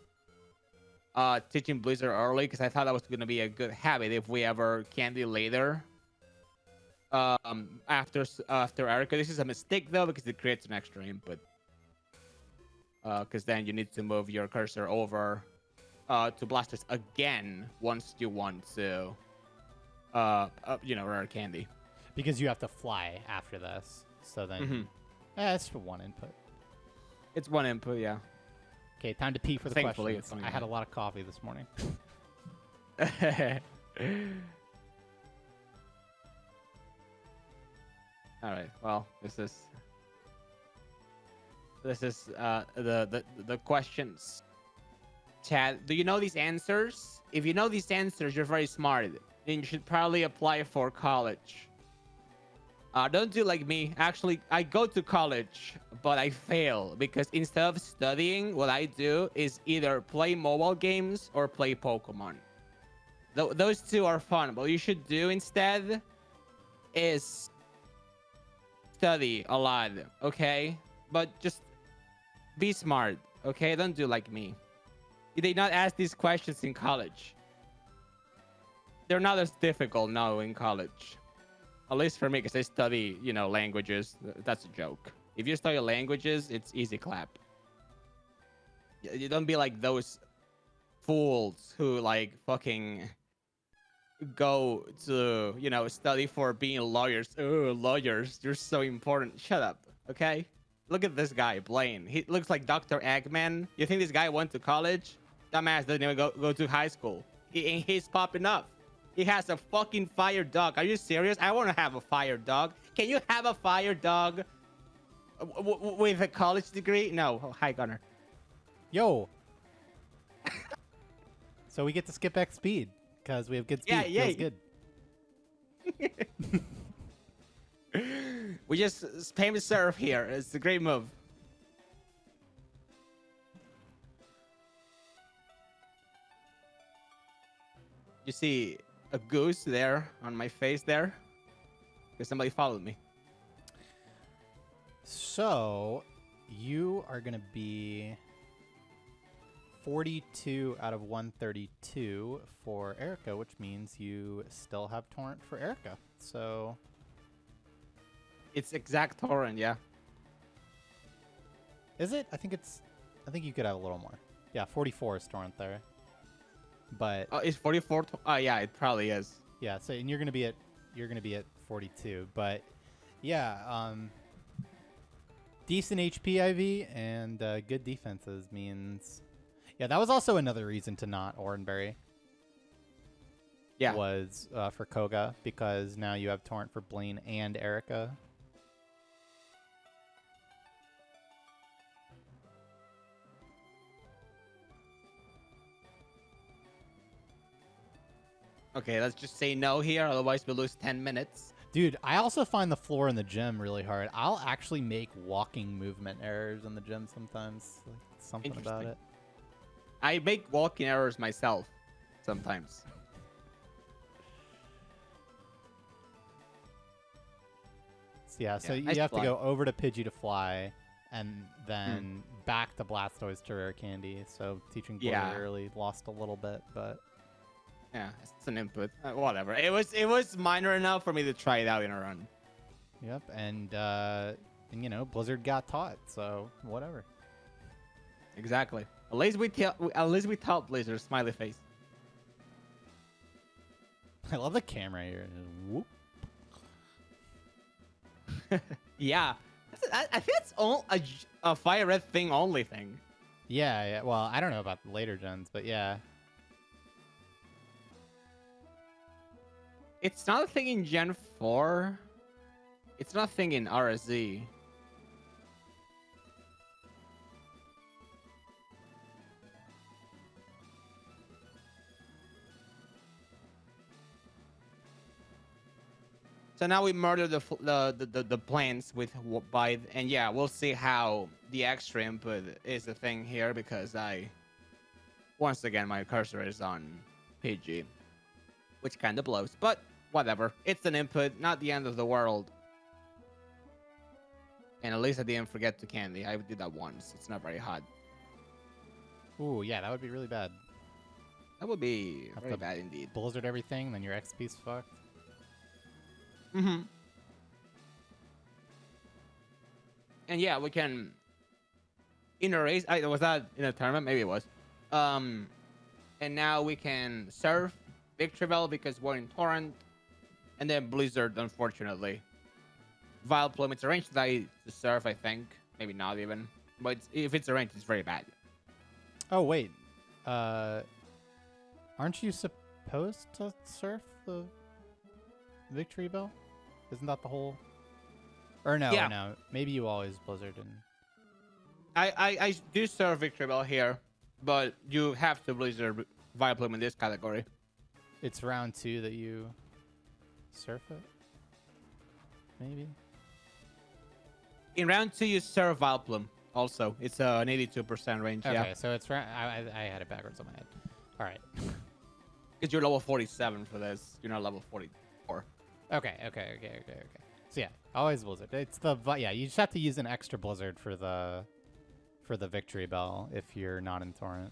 Teaching Blizzard early because I thought that was going to be a good habit if we ever candy later. After Erica, this is a mistake though because it creates an extra input. Because then you need to move your cursor over to blasters again once you want to, rare candy. Because you have to fly after this. So then, it's for one input. It's one input, yeah. Okay, time to pee for the Thankfully, questions. it's only I had a one. lot of coffee this morning. All right. Well, this is the questions. Chad, do you know these answers? If you know these answers, you're very smart. Then you should probably apply for college. Don't do like me. Actually, I go to college, but I fail because instead of studying, what I do is either play mobile games or play Pokemon. Those two are fun. But what you should do instead is study a lot, okay? But just be smart, okay? Don't do like me. You did not ask these questions in college. They're not as difficult now in college. At least for me, because I study, languages. That's a joke. If you study languages, it's easy clap. You don't be like those fools who fucking go to, study for being lawyers. Oh, lawyers, you're so important. Shut up, okay? Look at this guy, Blaine. He looks like Dr. Eggman. You think this guy went to college? Dumbass doesn't even go to high school. He's popping up. He has a fucking fire dog. Are you serious? I want to have a fire dog. Can you have a fire dog with a college degree? No. Oh, hi, Gunner. Yo. So we get to skip X speed because we have good speed. Yeah. Feels good. We just spam surf here. It's a great move. You see a goose there on my face there? Because somebody followed me. So you are going to be 42 out of 132 for Erica, which means you still have torrent for Erica. So It's exact torrent, yeah. is it? I think you could have a little more. Yeah, 44 is torrent there. But It's 44. Yeah, it probably is. yeah, so and you're gonna be at 42. But yeah, decent HP IV and good defenses means. Yeah, that was also another reason to not Oranberry. Yeah. Was for Koga, because now you have torrent for Blaine and Erica. Okay, let's just say no here, otherwise we lose 10 minutes. Dude, I also find the floor in the gym really hard. I'll actually make walking movement errors in the gym sometimes. Like, something about Interesting. it. I make walking errors myself sometimes. Yeah, so Yeah, you nice have to fly. go over to Pidgey to fly, and then back to Blastoise to Rare Candy. So teaching Blizzard Yeah. early lost a little bit, but Yeah, it's an input. Whatever. It was minor enough for me to try it out in a run. yep. And you know, Blizzard got taught, so whatever. Exactly. At least we taught Blizzard smiley face. I love the camera here. Whoop. Yeah. I think it's all a FireRed thing only thing. Yeah, yeah. Well, I don't know about the later gens, but yeah. It's not a thing in Gen 4. It's not a thing in RSZ. So now we murder the plants with by, and yeah, we'll see how the extra input is the thing here, because once again my cursor is on PG, which kind of blows, but whatever. It's an input, not the end of the world. And at least I didn't forget to candy. I did that once. It's not very hard. Ooh, yeah, that would be really bad. That would be Have very to bad indeed. Blizzard everything, then your XP's fucked. Mm-hmm. And yeah, we can in a race. Was that in a tournament? Maybe it was. And now we can surf Victory Bell because we're in Torrent, and then Blizzard, unfortunately. Vileplume, it's arranged to surf, I think. Maybe not even. But if it's arranged, it's very bad. Oh wait, aren't you supposed to surf the Victory Bell? Isn't that the whole? Or no, Yeah. no. Maybe you always Blizzard and. I do surf Victory Bell here, but you have to Blizzard Vileplume in this category. It's round 2 that you surf it. Maybe. In round 2, you surf Vileplume. Also, it's an 82% range. Okay, Yeah, so it's round. I had it backwards on my head. All right. because you're level 47 for this. You're not level 44. Okay. So yeah, always Blizzard. It's the yeah. You just have to use an extra Blizzard for the Victory Bell if you're not in Torrent.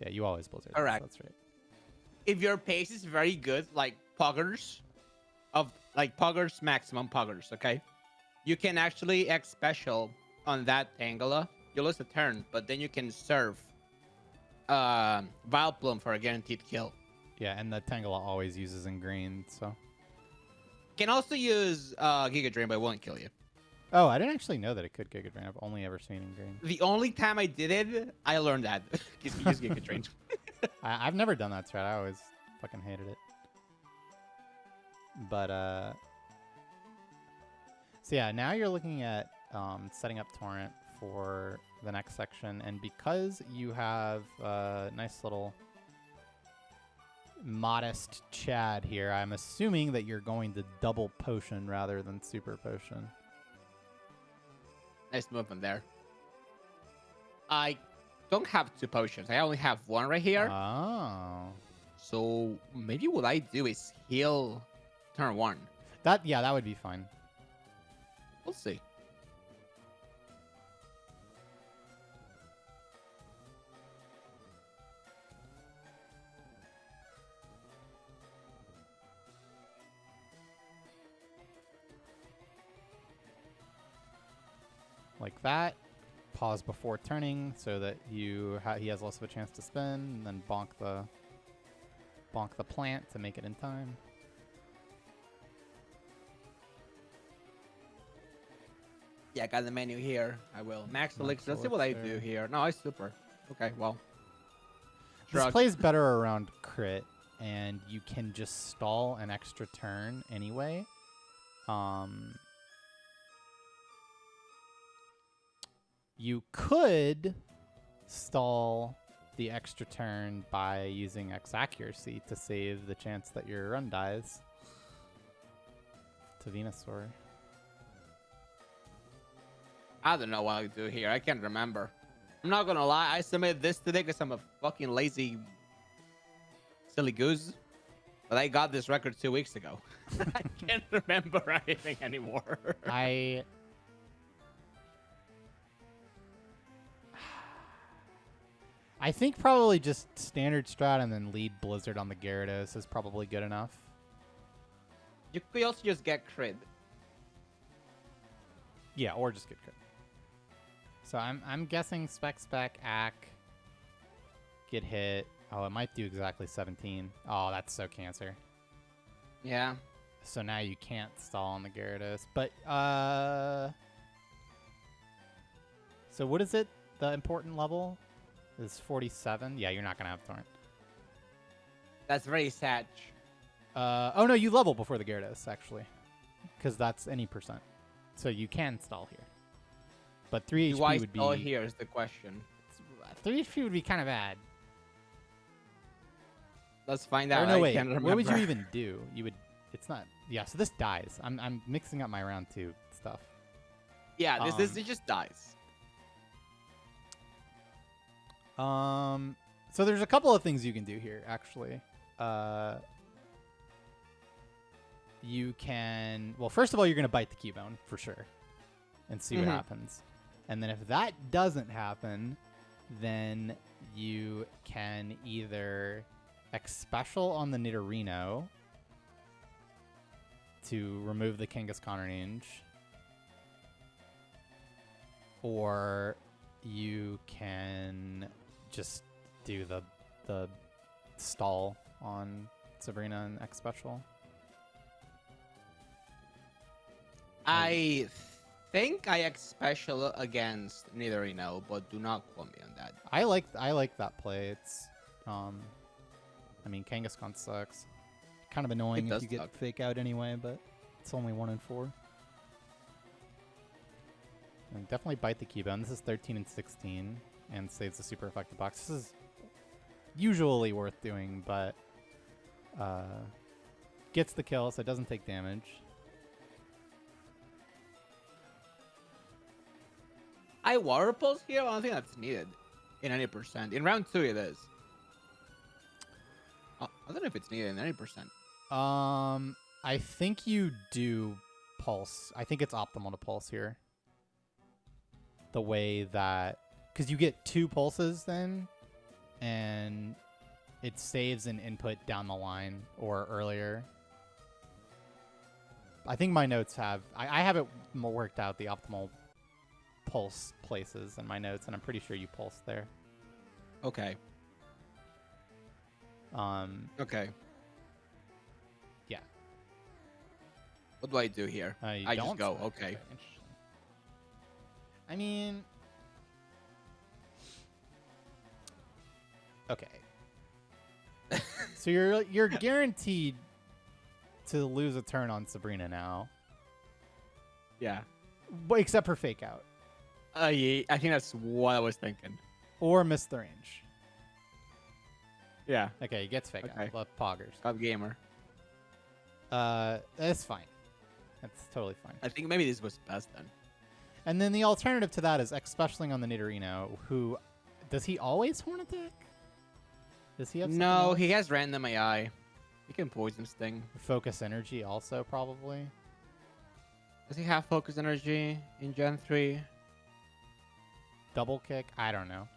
Yeah, you always Blizzard. Correct. That's right. If your pace is very good, like Poggers, maximum Poggers, okay, you can actually X special on that Tangela. You lose a turn, but then you can serve Vileplume for a guaranteed kill. Yeah, and the Tangela always uses in green, so. Can also use Giga Drain, but it won't kill you. Oh, I didn't actually know that it could Giga Drain. I've only ever seen in green. The only time I did it, I learned that. Use Giga Drain. I've never done that strat. I always fucking hated it. But, so yeah, now you're looking at setting up Torrent for the next section. And because you have a nice little modest Chad here, I'm assuming that you're going to double potion rather than super potion. Nice movement there. I don't have 2 potions. I only have 1 right here. Oh. So maybe what I do is heal turn 1. That would be fine. We'll see. like that. Pause before turning so that he has less of a chance to spin, and then bonk the plant to make it in time. Yeah, I got the menu here. I will. Max elixir. Let's see what elixir. I do here. No, I super. Okay, well. This Shrug. plays better around crit, and you can just stall an extra turn anyway. You could stall the extra turn by using X accuracy to save the chance that your run dies to Venusaur. I don't know what I do here. I can't remember. I'm not gonna lie. I submitted this today because I'm a fucking lazy, silly goose. But I got this record 2 weeks ago. I can't remember anything anymore. I think probably just standard strat and then lead Blizzard on the Gyarados is probably good enough. You could also just get crit. Yeah, or just get crit. So I'm guessing spec Ack, get hit. Oh, it might do exactly 17. Oh, that's so cancer. Yeah. So now you can't stall on the Gyarados. But so what is it? The important level is 47. Yeah, you're not gonna have Torrent. That's very sad. Oh no, you level before the Gyarados actually, because that's any percent. So you can stall here. But 3 HP Why would be. stall here is the question. 3 HP would be kind of bad. Let's find Or out. no, I wait. can't remember. What would you even do? You would. It's not. Yeah. So this dies. I'm mixing up my round 2 stuff. Yeah, this it just dies. So there's a couple of things you can do here, actually. You can. Well, first of all, you're gonna bite the Cubone for sure, and see what happens. And then if that doesn't happen, then you can either X special on the Nidorino to remove the Kangaskhan range, or you can just do the stall on Sabrina and X special. I think I X special against Nidorino, but do not quote me on that. I like that play. It's I mean, Kangaskhan sucks. Kind of annoying It if does you get suck. fake out anyway, but it's only 1 in 4. And definitely bite the Cubone. This is 13 and 16 and saves the super effective box. This is usually worth doing, but gets the kill, so it doesn't take damage. I water pulse here. I don't think that's needed in any percent. In round 2, it is. I don't know if it's needed in any percent. I think you do pulse. I think it's optimal to pulse here. The way that, because you get 2 pulses then, and it saves an input down the line or earlier. I think my notes have, I have it worked out, the optimal pulse places in my notes, and I'm pretty sure you pulse there. Okay. Okay. Yeah. What do I do here? I just go. select. Okay. Interesting. I mean, okay. So you're guaranteed to lose a turn on Sabrina now, Yeah. but except for fake out Yeah. I think that's what I was thinking. or miss the range. Yeah. Okay, he gets fake Okay. out. Left poggers. God gamer. That's fine. That's totally fine. I think maybe this was best then. And then the alternative to that is X specialing on the Nidorino, who does he always horn attack? Does he have something No, else? he has random AI. He can poison Sting. Focus energy also probably. Does he have focus energy in Gen 3? Double kick? I don't know.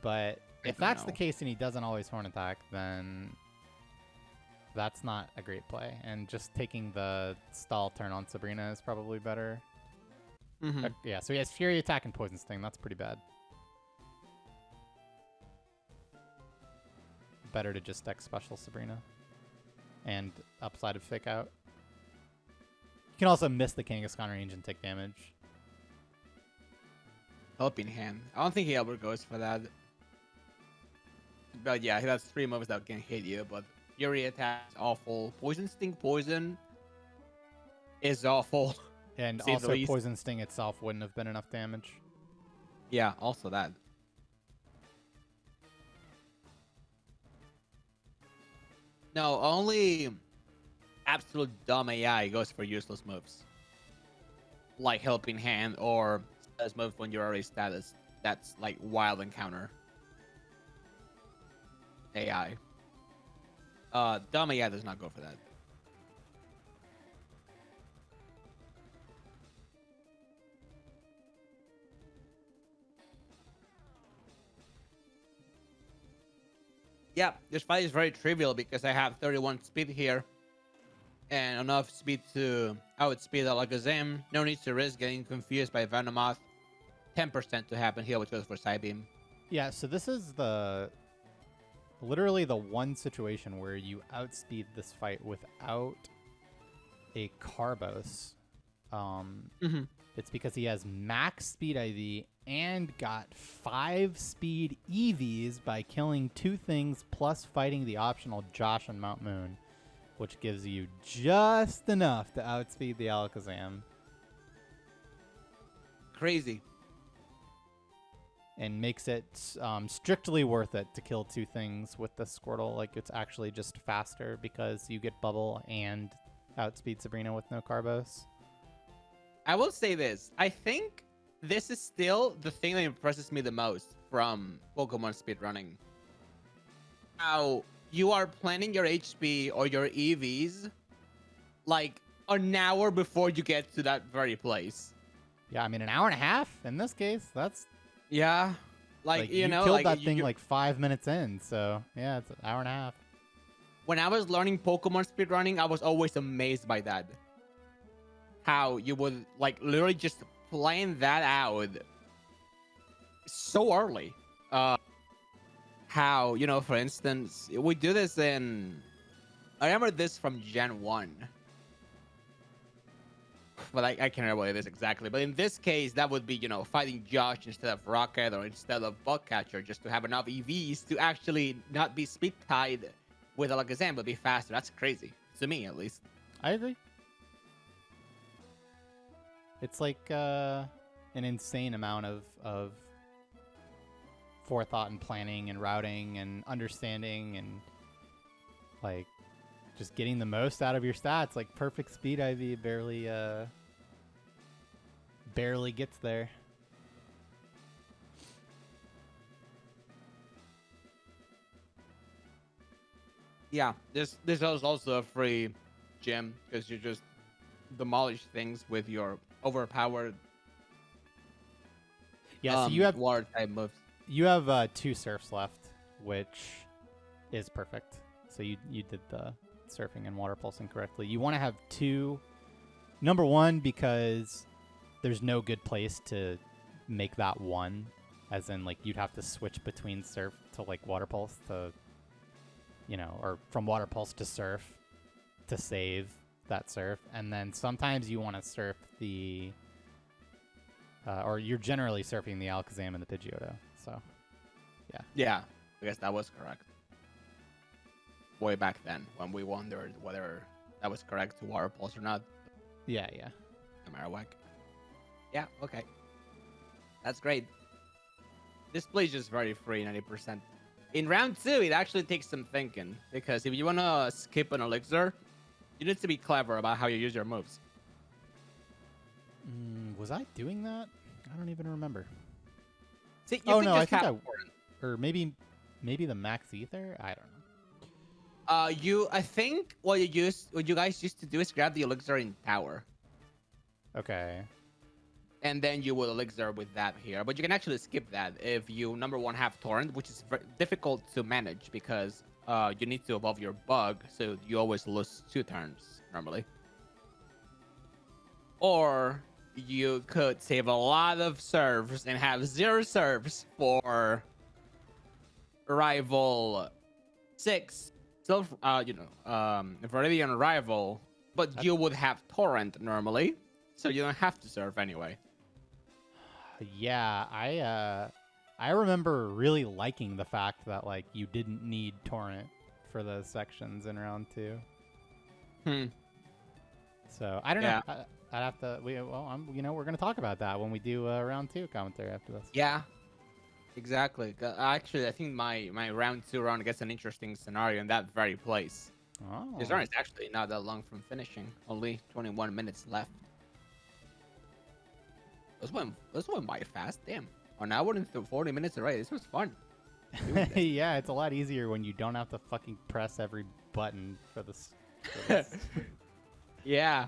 But if don't that's the know. case and he doesn't always horn attack, then that's not a great play. And just taking the stall turn on Sabrina is probably better. Yeah, so he has Fury Attack and Poison Sting. That's pretty bad. Better to just deck Special Sabrina. And upside of Fake Out. You can also miss the Kangaskhan range and take damage. Helping Hand. I don't think he ever goes for that. But yeah, that's 3 moves that can hit you. But Fury Attack is awful. Poison Sting Poison is awful. And also Poison Sting itself wouldn't have been enough damage. Yeah, also that. No, only absolute dumb AI goes for useless moves. Like Helping Hand or status moves when you're already status. That's like Wild Encounter. AI. Dumb AI does not go for that. Yeah, this fight is very trivial because I have 31 speed here and enough speed to outspeed Alakazam. No need to risk getting confused by Venomoth. 10% to happen here, which goes for Psybeam. Yeah, so this is literally the one situation where you outspeed this fight without a Carbos. It's because he has max speed IV and got 5 speed EVs by killing 2 things plus fighting the optional Josh on Mount Moon, which gives you just enough to outspeed the Alakazam. Crazy. And makes it strictly worth it to kill 2 things with the Squirtle. Like, it's actually just faster because you get Bubble and outspeed Sabrina with no Carbos. I will say this. I think this is still the thing that impresses me the most from Pokemon speedrunning. How you are planning your HP or your EVs like an hour before you get to that very place. Yeah, I mean, an hour and a half in this case. That's... Yeah. Like you know, killed like, that thing like 5 minutes in. So, yeah, it's an hour and a half. When I was learning Pokemon speedrunning, I was always amazed by that. How you would like literally just plan that out so early. How, you know, for instance, we do this in... I remember this from Gen 1. But I can't remember what it is exactly. But in this case, that would be, you know, fighting Josh instead of Rocket or instead of Bugcatcher, just to have enough EVs to actually not be speed tied with Alakazam, but be faster. That's crazy. To me, at least. I agree. It's like an insane amount of forethought and planning and routing and understanding and like just getting the most out of your stats. Like perfect speed IV barely gets there. Yeah, this is also a free gem because you just demolish things with your overpowered So you have water type moves. You have 2 surfs left, which is perfect. So you did the surfing and water pulsing correctly. You want to have 2. Number 1, because there's no good place to make that 1, as in like you'd have to switch between surf to like water pulse to, you know, or from water pulse to surf to save that surf. And then sometimes you want to surf the or you're generally surfing the Alakazam and the Pidgeotto. So Yeah, I guess that was correct. Way back then, when we wondered whether that was correct to water pulse or not. yeah. Marowak. Yeah, okay. That's great. This play is just very free, 90%. In round 2, it actually takes some thinking, because if you want to skip an elixir, you need to be clever about how you use your moves. Was I doing that? I don't even remember. See, you Oh can no, I just think have... or maybe the max ether. I don't know. I think what you guys used to do is grab the elixir in tower, Okay. and then you will elixir with that here. But you can actually skip that if you number 1 have torrent, which is very difficult to manage because you need to evolve your bug, so you always lose 2 turns normally. Or you could save a lot of serves and have 0 serves for rival 6. Still, Viridian rival, but you would have torrent normally, so you don't have to serve anyway. Yeah, I remember really liking the fact that like you didn't need torrent for those sections in round 2. So I don't know. I'd have to. We're gonna talk about that when we do round 2 commentary after this. Yeah, exactly. Actually, I think my round 2 round gets an interesting scenario in that very place. Oh. This round is actually not that long from finishing. Only 21 minutes left. This went by fast. Damn. An hour and 40 minutes already. This was fun. Yeah, it's a lot easier when you don't have to fucking press every button for this. Yeah.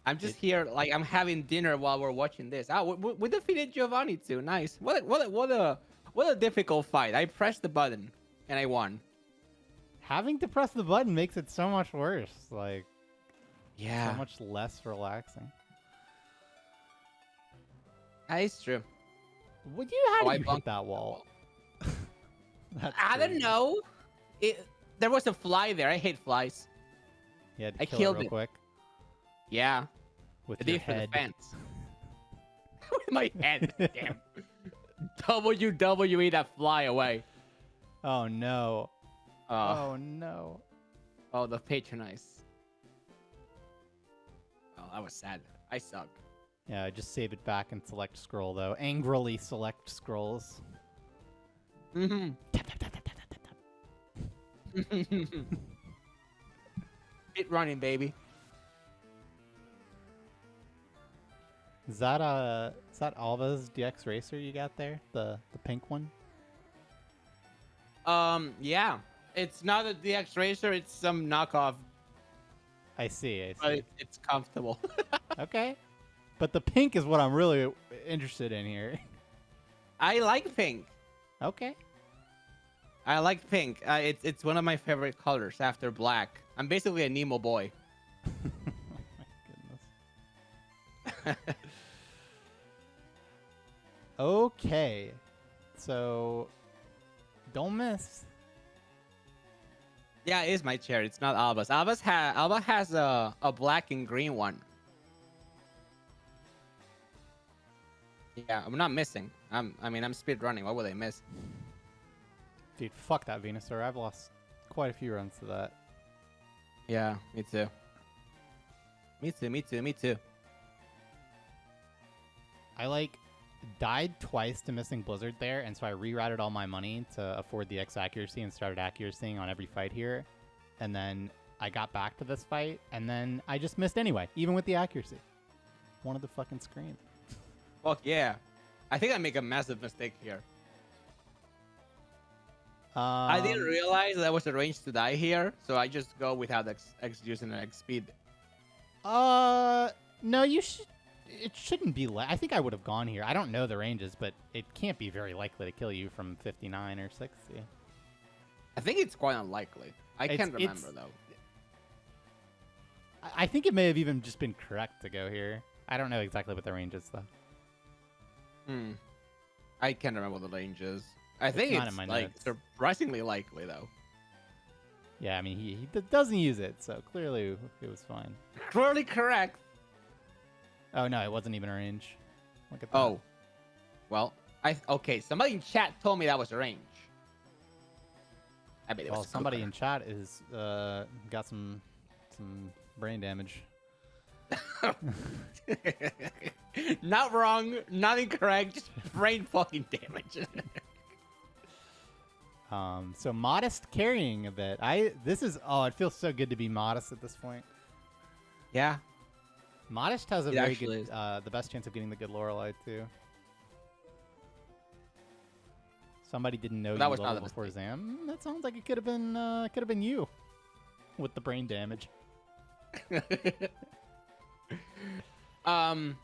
I'm just here, like, I'm having dinner while we're watching this. We defeated Giovanni too. Nice. What a difficult fight. I pressed the button and I won. Having to press the button makes it so much worse. Like, yeah, so much less relaxing. That is true. Would you how I do you hit that wall? I don't know. There was a fly there. I hate flies. Yeah, I kill killed it real it. quick. Yeah. With I your did for the head. fence. With my head. Damn. WWE that fly away. Oh no. Oh no. Oh, the patronize. Oh, that was sad. I suck. Yeah, just save it back and select scroll though. Angrily select scrolls. Mm-hmm. Tap, tap, tap, tap, tap, tap, tap. Bit running, baby. Is that Alva's DX Racer you got there? The pink one? Yeah. It's not a DX Racer, it's some knockoff, I see. but it's comfortable. Okay. But the pink is what I'm really interested in here. I like pink. Okay. I like pink. It's one of my favorite colors after black. I'm basically a Nemo boy. Oh my goodness. Okay. So don't miss. Yeah, it is my chair. It's not Alba's. Alba has a black and green one. Yeah, I'm not missing. I'm speed running. What would I miss? Dude, fuck that Venusaur. I've lost quite a few runs to that. Yeah, me too. Me too. I died twice to missing Blizzard there, and so I rerouted all my money to afford the X accuracy and started accuracying on every fight here. And then I got back to this fight, and then I just missed anyway, even with the accuracy. Wanted to fucking scream. Fuck yeah. I think I make a massive mistake here. I didn't realize that was a range to die here, so I just go without X using an X speed. No, you should. It shouldn't be. I think I would have gone here. I don't know the ranges, but it can't be very likely to kill you from 59 or 60. I think it's quite unlikely. I can't remember though. I think it may have even just been correct to go here. I don't know exactly what the range is though. I can't remember what the range is. I think not it's in my like notes. surprisingly likely though. Yeah, I mean he doesn't use it, so clearly it was fine. Clearly correct. Oh no, it wasn't even a range. Look at that. Oh, well, okay. Somebody in chat told me that was a range. I bet it Well, was somebody in chat is got some brain damage. Not wrong, not incorrect, just brain fucking damage. So Modest carrying a bit. It feels so good to be Modest at this point. Yeah. Modest has a It very actually good, the best chance of getting the good Lorelei too. Somebody didn't know That you was not level a before Zam. That sounds like it could have been you, with the brain damage.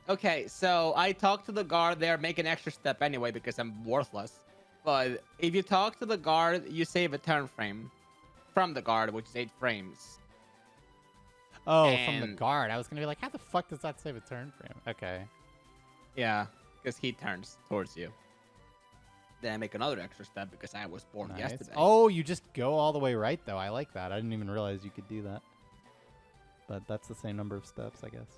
Okay, so I talked to the guard there, make an extra step anyway because I'm worthless. But if you talk to the guard, you save a turn frame from the guard, which is 8 frames. Oh, from the And- guard. I was gonna be like, how the fuck does that save a turn frame? Okay. Yeah, because he turns towards you. Then I make another extra step because I was born Nice. yesterday. Oh, you just go all the way right, though. I like that. I didn't even realize you could do that. But that's the same number of steps, I guess.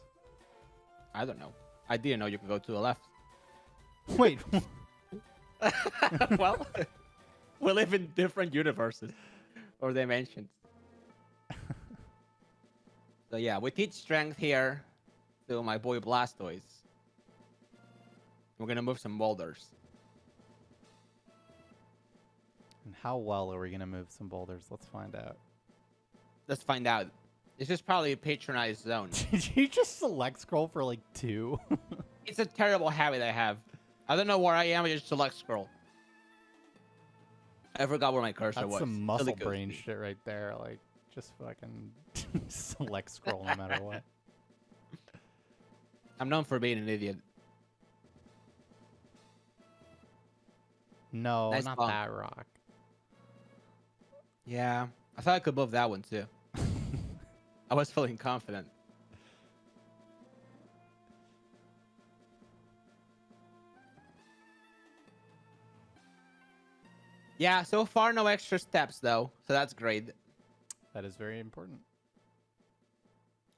I don't know. I didn't know you could go to the left. Wait. Well, we live in different universes or dimensions. So yeah, we teach strength here to my boy Blastoise. We're gonna move some boulders. And how well are we going to move some boulders? Let's find out. Let's find out. This is probably a patronized zone. Did you just select scroll for like 2? It's a terrible habit I have. I don't know where I am. I just select scroll. I forgot where my cursor That's was. some muscle Really good. brain shit right there. Like, just fucking select scroll no matter what. I'm known for being an idiot. No, Nice not bump. that rock. Yeah, I thought I could move that one too. I was feeling confident. Yeah, so far no extra steps though, so that's great. That is very important.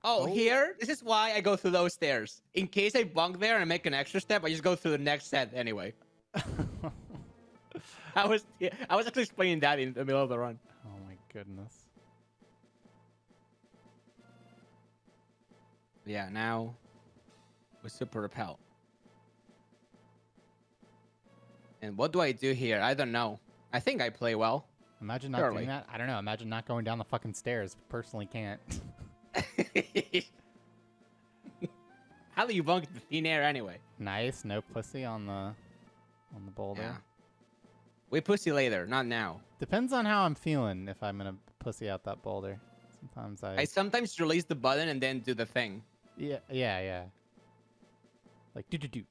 Oh, Oh. here? This is why I go through those stairs. In case I bunk there and make an extra step, I just go through the next set anyway. I was actually explaining that in the middle of the run. Oh my goodness. Yeah, now we super repel. And what do I do here? I don't know. I think I play well. Imagine not Surely. doing that. I don't know. Imagine not going down the fucking stairs. Personally can't. How do you bunk the thin air anyway? Nice. No pussy on the boulder. Yeah. We pussy later, not now. Depends on how I'm feeling if I'm gonna pussy out that boulder. Sometimes I sometimes release the button and then do the thing. yeah. Like do.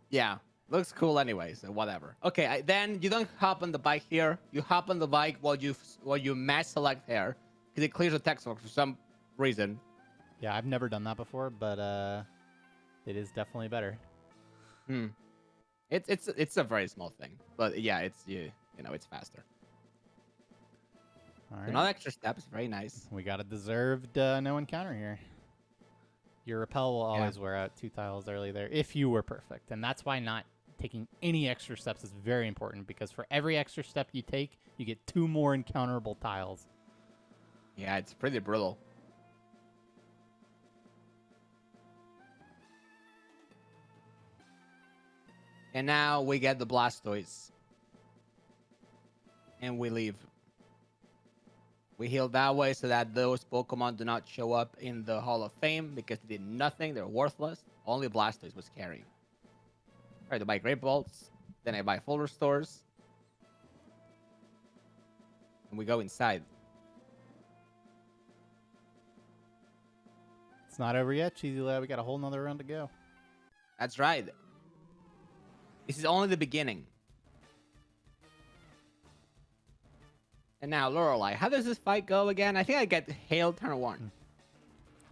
Yeah. Looks cool anyway, so whatever. Okay, then you don't hop on the bike here. You hop on the bike while you mass select here, because it clears the text box for some reason. Yeah, I've never done that before, but it is definitely better. It's a very small thing, but yeah, it's it's faster. All So right. another extra step is very nice. We got a deserved no encounter here. Your repel will always wear out 2 tiles early there if you were perfect, and that's why not taking any extra steps is very important, because for every extra step you take, you get 2 more encounterable tiles. Yeah, it's pretty brutal. And now we get the Blastoise. And we leave. We heal that way so that those Pokemon do not show up in the Hall of Fame because they did nothing. They're worthless. Only Blastoise was carrying. Alright, I buy Great Balls. Then I buy full restores. And we go inside. It's not over yet, Cheesy Lad. We got a whole nother round to go. That's right. This is only the beginning. And now, Lorelei, how does this fight go again? I think I get Hail turn 1.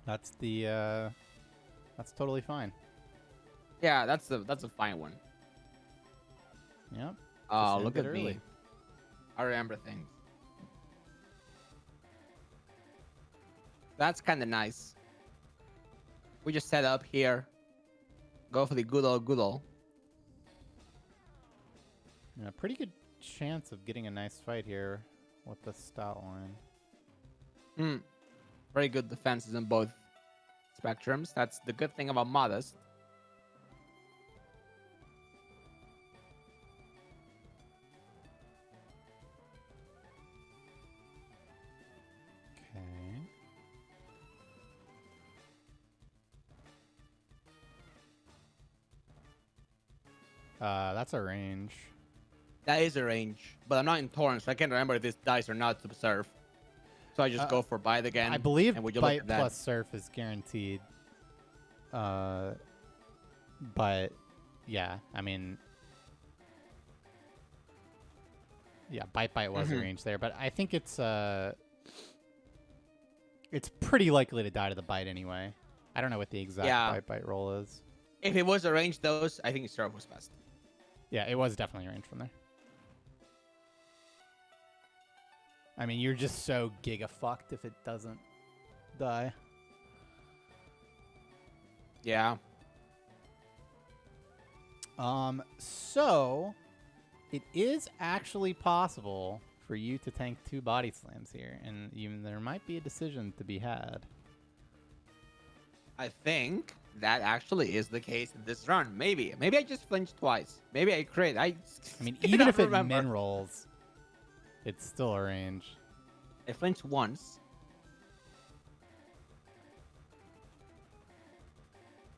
That's that's totally fine. Yeah, that's a fine one. Yep. Oh, Just look end at it me. early. I remember things. That's kind of nice. We just set up here. Go for the good old. Yeah, pretty good chance of getting a nice fight here with the stat line. Very good defenses in both spectrums. That's the good thing about Modest. Okay. That's a range. That is a range, but I'm not in Torrent, so I can't remember if this dice or not to serve. So I just go for Bite again. I believe and would you look Bite at that? plus Surf is guaranteed. But yeah, I mean, yeah, Bite was a range there, but I think it's pretty likely to die to the Bite anyway. I don't know what the exact Bite roll is. If it was arranged those, I think Syrup was best. Yeah, it was definitely arranged from there. I mean, you're just so giga fucked if it doesn't die. Yeah. So it is actually possible for you to tank 2 body slams here, and even there might be a decision to be had. I think that actually is the case in this run. Maybe I just flinched twice. Maybe I crit. I mean, even if it remember. min rolls, it's still a range. I flinched once.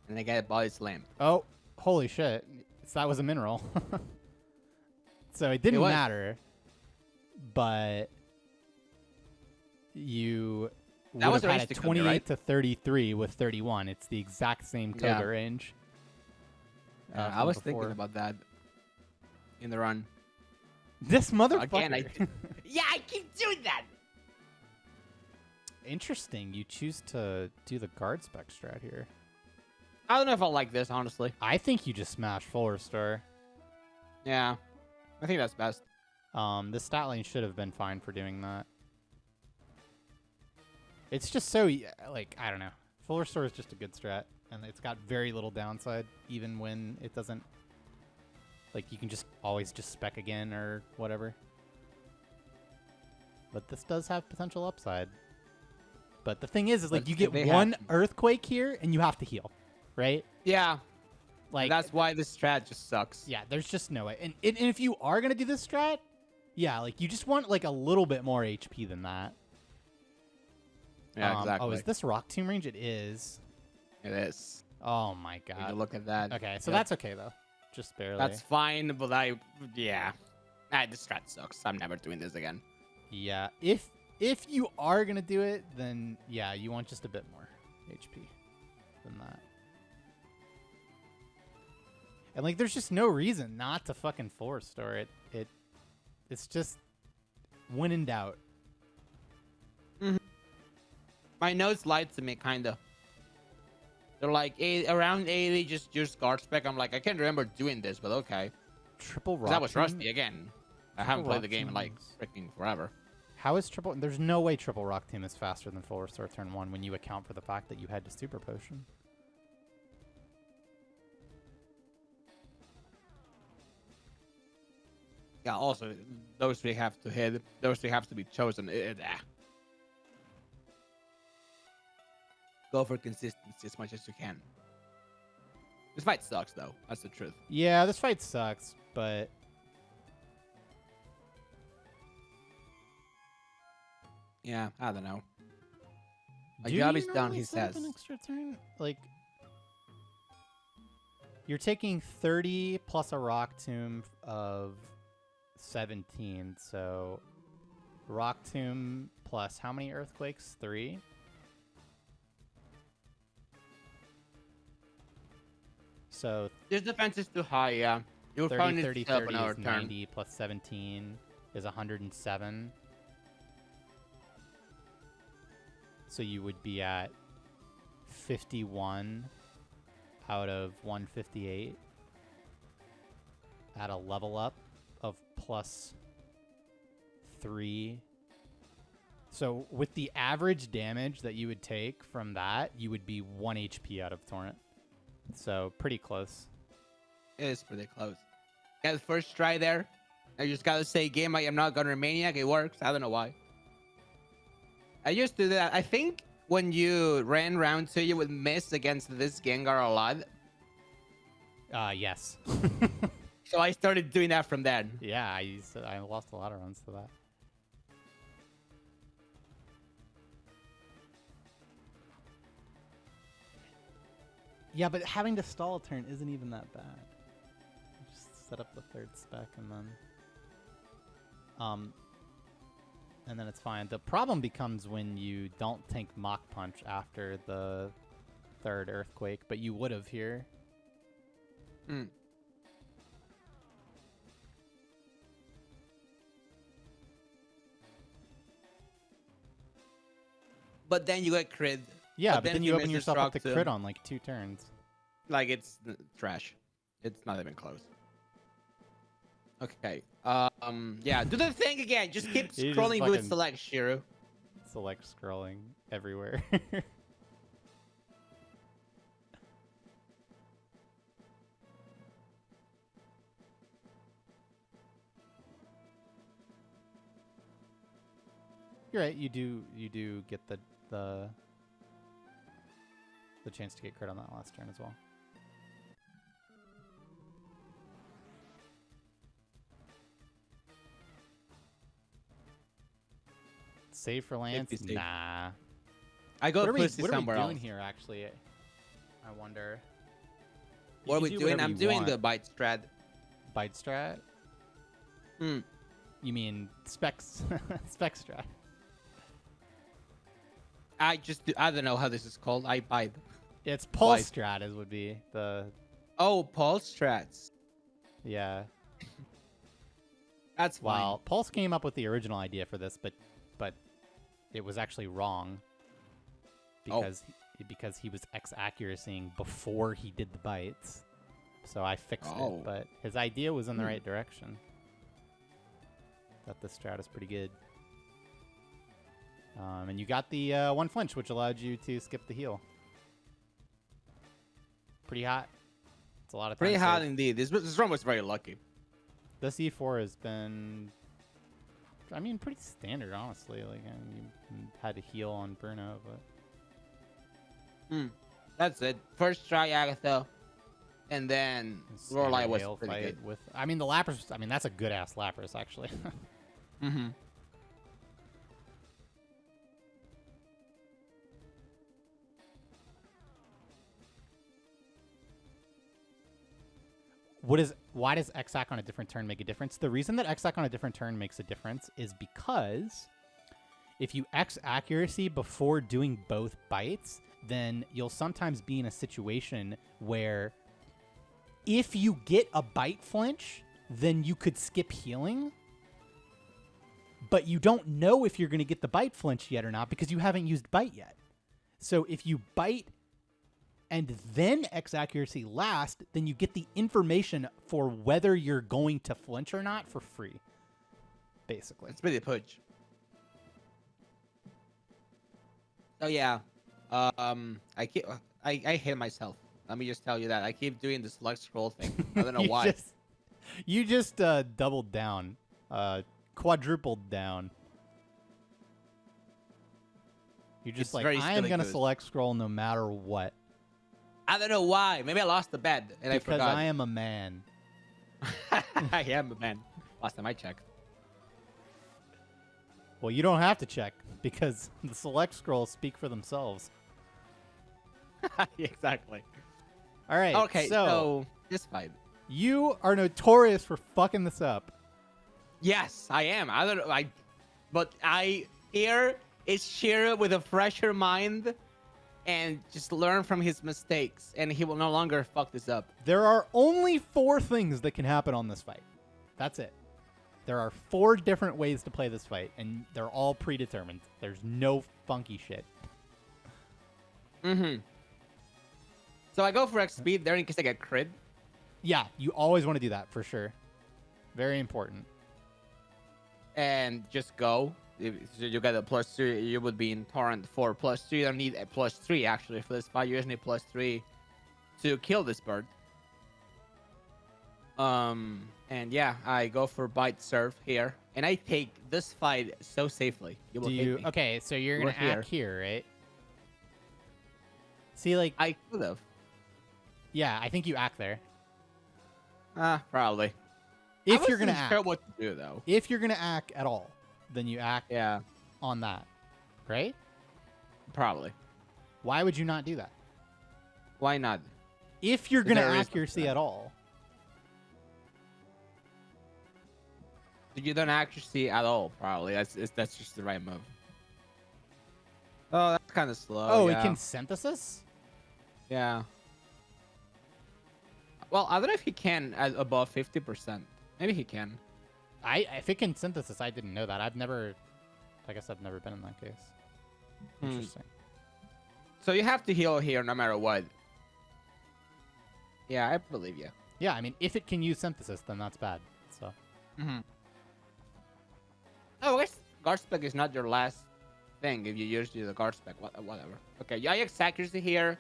And I get body slammed. Oh, holy shit. So that was a min roll. So it didn't matter, but you would have had a 28 right? to 33 with 31. It's the exact same Koga range. I was thinking about that in the run. This motherfucker. Again, yeah, I keep doing that. Interesting. You choose to do the guard spec strat here. I don't know if I like this, honestly. I think you just smash full restore. Yeah, I think that's best. This stat lane should have been fine for doing that. It's just so, like, I don't know. Full restore is just a good strat, and it's got very little downside, even when it doesn't, like, you can just always just spec again or whatever. But this does have potential upside. But the thing is like, you get one earthquake here, and you have to heal, right? Yeah. Like, that's why this strat just sucks. Yeah, there's just no way. And if you are going to do this strat, yeah, like, you just want, like, a little bit more HP than that. Yeah, exactly. Oh, is this Rock Tomb range? It is. It is. Oh, my God. Look at that. Okay, so that's okay, though. Just barely. That's fine, but yeah. This strat sucks. I'm never doing this again. Yeah, if you are going to do it, then, yeah, you want just a bit more HP than that. And, like, there's just no reason not to fucking full restore it. It's just when in doubt. Mm-hmm. My notes lied to me, kind of. They're like, around 80, just use guard spec. I'm like, I can't remember doing this, but okay. Triple rock. That was rusty again. I haven't played the game in, like, freaking forever. How is triple? There's no way triple rock team is faster than full restore turn 1 when you account for the fact that you had to super potion. Yeah, also, those 3 have to hit. Those 3 have to be chosen. Go for consistency as much as you can. This fight sucks, though. That's the truth. Yeah, this fight sucks, but... Yeah, I don't know. My Do job you is done, normally he set up says. an extra turn? Like, you're taking 30 plus a rock tomb of 17, so rock tomb plus how many earthquakes? 3? So This defense is too high, yeah. You'll 30, probably 30, need to set up 30 another is turn. 90 plus 17 is 107. So you would be at 51 out of 158 at a level up of plus 3. So with the average damage that you would take from that, you would be 1 HP out of Torrent. So pretty close. It is pretty close. Yeah, the first try there. I just gotta say, game, I am not Gunnermaniac. It works. I don't know why. I used to do that. I think when you ran round 2, you would miss against this Gengar a lot. Yes. So I started doing that from then. Yeah, I lost a lot of runs to that. Yeah, but having to stall a turn isn't even that bad. Just set up the 3rd spec and then it's fine. The problem becomes when you don't tank Mach Punch after the 3rd Earthquake, but you would have here. Hmm. But then you get crit. Yeah, but then you open miss yourself up to rock crit too. on like 2 turns. like it's trash. It's not even close. Okay. Yeah. Do the thing again. Just keep You just scrolling with fucking- select Shiru. Select scrolling everywhere. You're right. You do get the chance to get crit on that last turn as well. Save for Lance? 50 save. Nah. I go What are we somewhere doing else. here, actually? I wonder. You What are can we do doing? whatever I'm you doing want. the bite strat. Bite strat? Hmm. You mean specs spec strat? I don't know how this is called. I bite. It's pulse Bite. strat is would be the Oh, pulse strats. yeah. That's fine. Well, Pulse came up with the original idea for this, but it was actually wrong because he was X accuracying before he did the bites. So I fixed Oh. it, but his idea was in the right direction. Thought the strat is pretty good. And you got the one flinch, which allowed you to skip the heal. Pretty hot. It's a lot of time Pretty hot saved. indeed. This run was very lucky. This E4 has been, I mean, pretty standard, honestly. Like, you had to heal on Bruno, but That's it. First try Agatha, and then Lorelei standard was hail pretty fight good. with. I mean, the Lapras. I mean, that's a good ass Lapras, actually. Mm-hmm. Why does Xac on a different turn make a difference? The reason that Xac on a different turn makes a difference is because if you X accuracy before doing both bites, then you'll sometimes be in a situation where if you get a bite flinch, then you could skip healing, but you don't know if you're going to get the bite flinch yet or not because you haven't used bite yet. So if you bite and then X accuracy last, then you get the information for whether you're going to flinch or not for free, basically. It's pretty push. So yeah, I hate myself. Let me just tell you that I keep doing the select scroll thing. I don't know why. You just doubled down, quadrupled down. You're just It's like, very I am silly gonna goose. select scroll no matter what I don't know why. Maybe I lost the bet and because I forgot. I am a man. I am, man. Last time I checked. Well, you don't have to check because the select scrolls speak for themselves. Exactly. All right. Okay, so this fight. You are notorious for fucking this up. Yes, I am. I don't know. But here is Shiru with a fresher mind and just learn from his mistakes, and he will no longer fuck this up. There are only 4 things that can happen on this fight. That's it. There are 4 different ways to play this fight, and they're all predetermined. There's no funky shit. Mm-hmm. So I go for X speed there in case I get crit. Yeah, you always want to do that for sure. Very important. And just go. If you get a +2, you would be in torrent for +2. You don't need a +3 actually for this fight. You just need +3 to kill this bird. And yeah, I go for bite serve here, and I take this fight so safely. You will hate me. Okay, so you're gonna We're act here, right? See, like, I could have. yeah, I think you act there. Probably. If you're gonna I wasn't act, sure what to do though. if you're gonna act at all, then you act Yeah, on that, right? probably. Why would you not do that? Why not? If you're Is gonna there a reason accuracy for that? at all, You don't actually see at all. Probably that's just the right move. Oh, that's kind of slow. oh, yeah. it can synthesis. Yeah. Well, I don't know if he can at above 50%. Maybe he can. If it can synthesis, I didn't know that. I guess I've never been in that case. Interesting. So you have to heal here no matter what. Yeah, I believe you. Yeah, I mean, if it can use synthesis, then that's bad. So. Mm-hmm. Oh, I guess guard spec is not your last thing if you use the guard spec. Whatever. Okay, Yayek's accuracy here.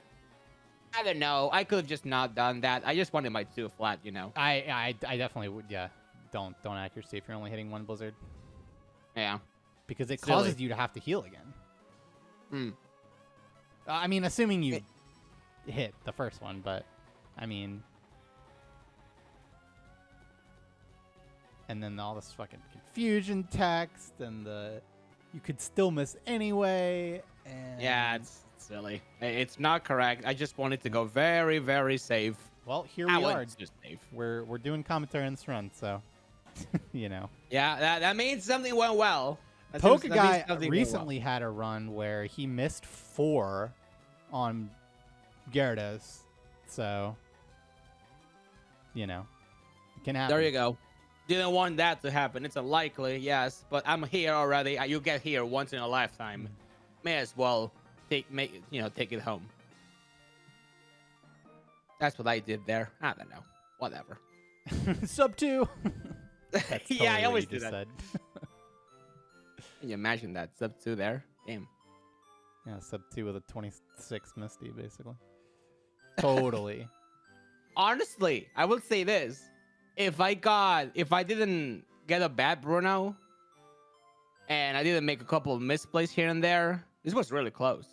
I don't know. I could have just not done that. I just wanted my 2 flat, you know. I definitely would. Yeah, don't accuracy if you're only hitting 1 blizzard. Yeah. Because it Silly. causes you to have to heal again. Hmm. I mean, assuming you hit the first one, but I mean, and then all this fucking confusion text and you could still miss anyway. And Yeah, it's silly. It's not correct. I just wanted to go very, very safe. well, here I we are. went just safe. We're doing commentary on this run, so you know. Yeah, that means something went well. Poke guy recently had a run where he missed 4 on Gyarados, so you know, it can happen. There you go. Didn't want that to happen. It's unlikely, yes, but I'm here already. You get here once in a lifetime. May as well take it home. That's what I did there. I don't know. Whatever. Sub 2. That's totally Yeah, I what always you do just that. said. Can you imagine that sub 2 there? Damn. Yeah, sub 2 with a 26 Misty, basically. Totally. Honestly, I will say this: if I didn't get a bad Bruno, and I didn't make a couple of misplays here and there, this was really close.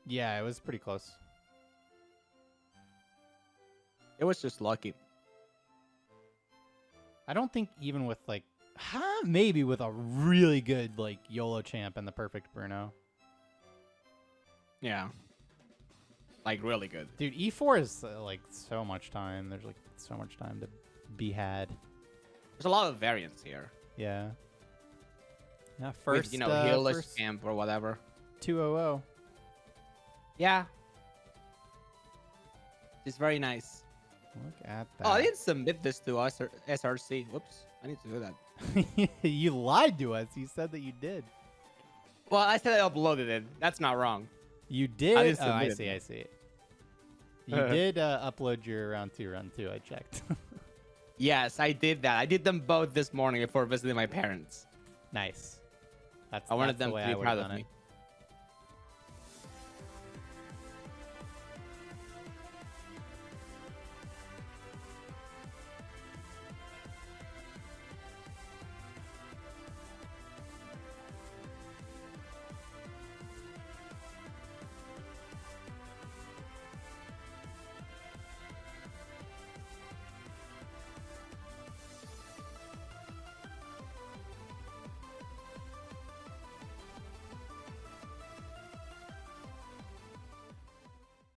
Yeah, it was pretty close. It was just lucky. I don't think even with like, maybe with a really good like YOLO champ and the perfect Bruno. Yeah. Like really good. Dude, E4 is like so much time. There's like so much time to be had. There's a lot of variants here. Yeah. Yeah, first, With, healless first camp or whatever. 200. Yeah. It's very nice. Look at that. Oh, I didn't submit this to us or SRC. Whoops. I need to do that. You lied to us. You said that you did. Well, I said I uploaded it. That's not wrong. You did? I didn't Oh, I submit see, it. I see. You did upload your round 2 run too, I checked. Yes, I did that. I did them both this morning before visiting my parents. Nice. I wanted that's the them way to be would've proud of done me. it.